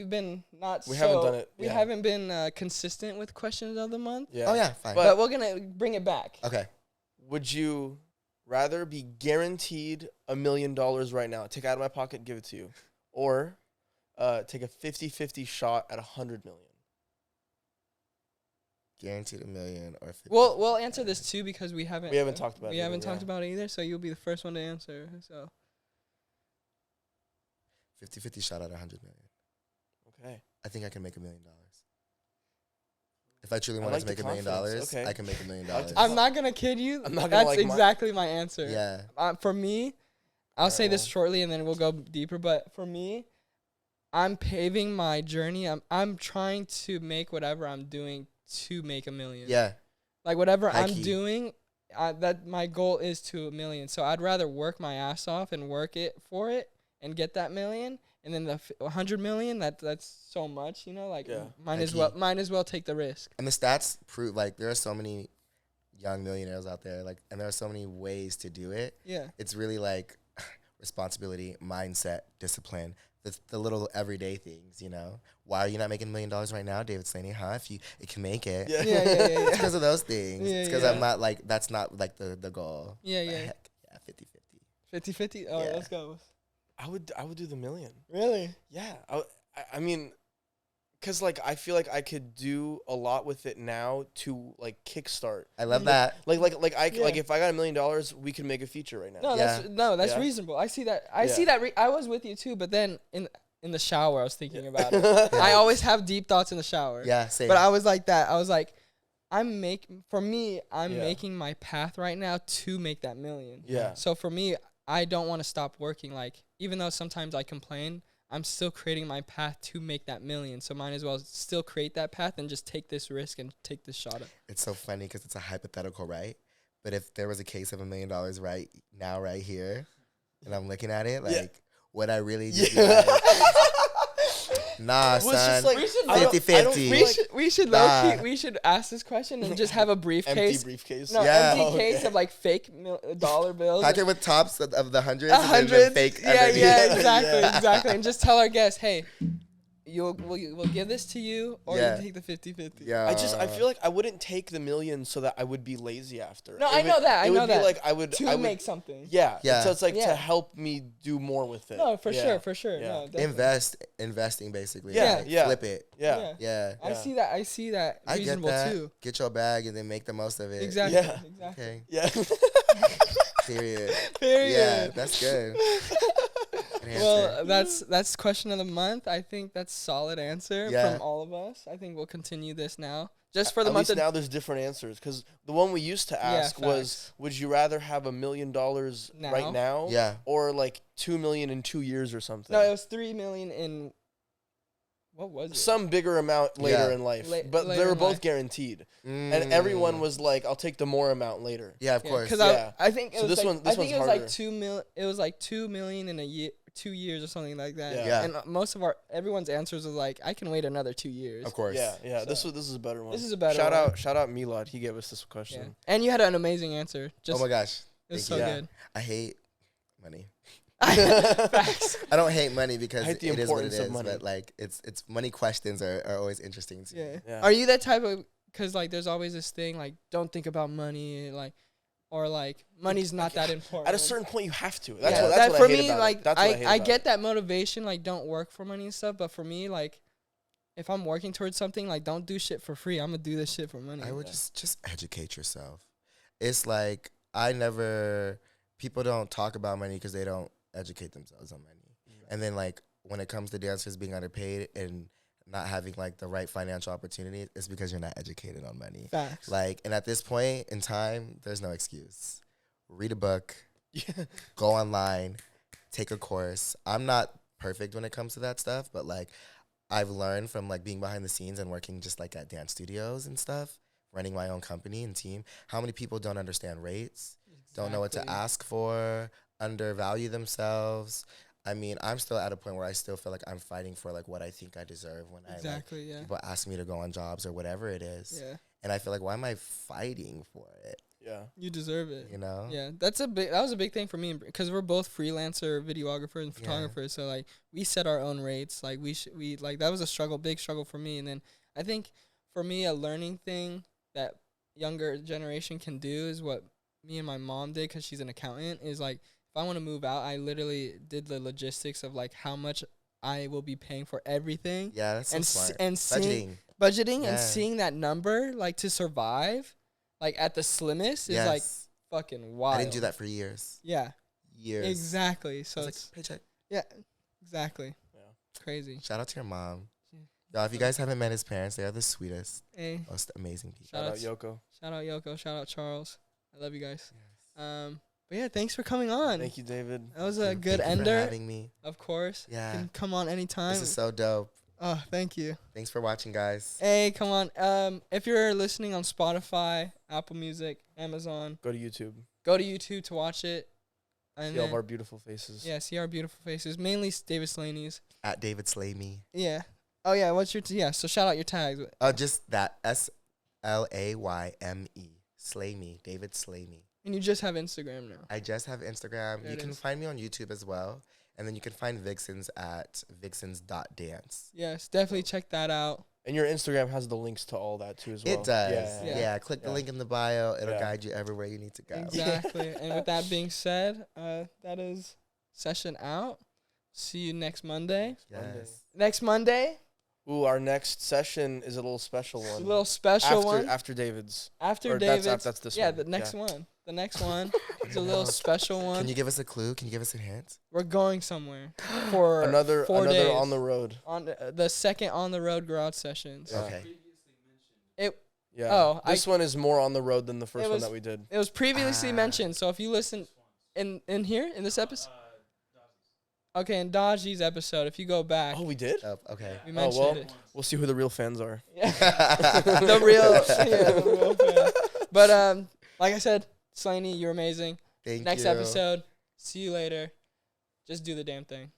been not. We haven't done it, We yeah. haven't been consistent with questions of the month. Yeah. Oh yeah, fine. But we're gonna bring it back. Okay. Would you rather be guaranteed $1 million right now, take it out of my pocket, give it to you, or take a 50-50 shot at 100 million? Guaranteed $1 million or 50. We'll answer this too because we haven't talked about it. we haven't either, talked yeah. about it either. So you'll be the first one to answer. So 50-50 shot at 100 million. Okay. I think I can make $1 million. If I truly I wanted like to the make $1 million, confidence. Okay. I can make $1 million. I like the I'm not gonna kid you. I'm not gonna That's like exactly my answer. Yeah. For me, I'll Alright, say this well. shortly and then we'll go deeper. But for me, I'm paving my journey. I'm trying to make whatever I'm doing to make $1 million. Yeah. Like whatever High I'm key. doing, that my goal is to $1 million. So I'd rather work my ass off and work it for it and get that $1 million. And then the 100 million, that's so much, you know. Like Yeah. might High as well take the risk. And the stats prove, like, there are so many young millionaires out there, like, and there are so many ways to do it. Yeah. It's really like responsibility, mindset, discipline, the little everyday things, you know. Why are you not making $1 million right now, David Slaney? Huh? If you can make it, Yeah. Yeah. it's because of those things. Yeah, It's because yeah. I'm not like that's not like the goal. Yeah, But yeah. heck, yeah, 50-50. 50-50? Oh, Yeah. let's go. I would do the $1 million. Really? Yeah. I mean, because like I feel like I could do a lot with it now to like kickstart. I love that. Like Yeah. like if I got $1 million, we could make a feature right now. No, that's Yeah. reasonable. I see that. I Yeah. see that. I was with you too, but then in the shower, I was thinking about it. I always have deep thoughts in the shower. Yeah, same. But I was like that. I was like, I'm making Yeah. making my path right now to make that $1 million. Yeah. So for me, I don't want to stop working. Like, even though sometimes I complain, I'm still creating my path to make that $1 million. So might as well still create that path and just take this risk and take this shot at. It's so funny because it's a hypothetical, right? But if there was a case of $1 million right now, right here, and I'm looking at it, like, Yeah. would I really just Yeah. be like, nah, Well, it's just son, like, We should I don't- 50-50. I don't feel like We should Nah. we should ask this question and just have a empty briefcase. briefcase. No, Yeah. empty case Okay. of like fake dollar bills. pack it with tops of the hundreds, A and then hundred. the fake Yeah, underneath. yeah, exactly, Yeah. exactly. And just tell our guests, hey, we'll give this to you, or Yeah. you take the 50-50. Yeah. I feel like I wouldn't take the $1 million so that I would be lazy after. No, It I know would- that, I It know would be that. like I would To make something. Yeah. Yeah. So it's like Yeah. to help me do more with it. No, for Yeah. sure. Yeah. No, definitely. investing basically. Yeah, like, yeah. Flip it. Yeah. Yeah. I Yeah. see that I get reasonable that. too. Get your bag and then make the most of it. Exactly. Yeah. Exactly. Okay. Yeah. Period. Period. Yeah, that's good. Good answer. Well, that's question of the month. I think that's solid answer Yeah. from all of us. I think we'll continue this now. Just for the At month least of now there's different answers because the one we used to ask was, facts. would you rather have $1 million right now, Yeah. or like $2 million in 2 years or something? No, it was 3 million in what was it? Some bigger amount later Yeah. in life, La- but later they were in both life. guaranteed, Mm. and everyone was like, "I'll take the more amount later." Yeah, of course. Because Yeah. I think it So was this like, one- this I think one's it was harder. like 2 mil. It was like 2 million in a year, 2 years or something like that. Yeah. Yeah. And most of everyone's answers was like, I can wait another 2 years. Of course. Yeah, yeah. This So- is a better one. This is a better shout one. out, shout out Milad. He gave us this Yeah. question. And you had an amazing answer. Just Oh my gosh. it was thank so you. good. I hate money. Facts. I don't hate money because I hate the it is what it importance of is, money. but like it's money questions are always interesting to me. Yeah. Yeah. Are you that type of? Because like, there's always this thing like, don't think about money, like, or like, money's not that important. At a certain point, you have to. That's Yeah. what. that That's what for I hate me, about like, it. That's what I hate I about get it. that motivation, like, don't work for money and stuff. But for me, like, if I'm working towards something, like, don't do shit for free. I'm gonna do this shit for money. I would just educate yourself. It's like people don't talk about money because they don't educate themselves on money. And then like when it comes to dancers being underpaid and not having like the right financial opportunity, it's because you're not educated on money. Facts. Like, and at this point in time, there's no excuse. Read a book, Yeah. go online, take a course. I'm not perfect when it comes to that stuff, but like I've learned from like being behind the scenes and working just like at dance studios and stuff, running my own company and team, how many people don't understand rates, don't know what to Exactly. ask for, undervalue themselves. I mean, I'm still at a point where I still feel like I'm fighting for like what I think I deserve when Exactly. Yeah. people ask me to go on jobs or whatever it is. Yeah. And I feel like, why am I fighting for it? Yeah. You deserve it. You know? Yeah, that was a big thing for me because we're both freelancer videographers and Yeah. photographers. So like we set our own rates. Like we like that was a big struggle for me. And then I think for me a learning thing that younger generation can do is what me and my mom did because she's an accountant. Is like if I want to move out, I literally did the logistics of like how much I will be paying for everything. Yeah, that's so and smart. and Budgeting. budgeting Yeah. and seeing that number like to survive, like at the slimmest is like Yes. fucking wild. I didn't do that for years. Yeah, Years. exactly. I So was it's like, paycheck. yeah, exactly. Yeah. Crazy. Shout out to your mom. Y'all, if you guys haven't met his parents, they are the sweetest, Hey, most amazing people. Shout out Yoko. shout out Yoko. Shout out Charles. I love you guys. But yeah, thanks for coming on. Thank you, David. That was a Thank good you for ender. having me. Of course. Yeah. You can come on anytime. This is so dope. Oh, thank you. Thanks for watching, guys. Hey, come on. If you're listening on Spotify, Apple Music, Amazon, Go to YouTube. go to YouTube to watch it. And See all of then- our beautiful faces. yeah, see our beautiful faces. Mainly David Slaney's. At David Slayme. Yeah. Oh yeah. What's your so shout out your tags. Just that SLAYME. Slay me. David Slayme. And you just have Instagram now. I just have Instagram. There You it can is. find me on YouTube as well. And then you can find Vixens at vixens.dance. Yes, definitely check that out. And your Instagram has the links to all that too as well. It does. Yeah. Yeah. Click the Yeah. link in the bio. It'll Yeah. guide you everywhere you need to go. Exactly. And with that being said, that is session out. See you next Monday. Yes. Next Monday, Ooh, our next session is a little special a one. little special after, one. After David's. After or David's. that's this yeah, one. the next Yeah. one. The next one is a little special one. Can you give us a clue? Can you give us a hint? We're going somewhere for Another 4 days. on the road. On the second on the road garage sessions. Yeah. Okay. Yeah. Oh, this one is more on the road than the first It one was- that we did. It was previously Ah. mentioned, so if you listen in here in this episode, okay, in Dodgy's episode, if you go back, Oh, we did? Oh, okay. we mentioned well. it. We'll see who the real fans are. Yeah. the real fan. But like I said, Slaney, you're amazing. Thank Next you. episode, see you later. Just do the damn thing.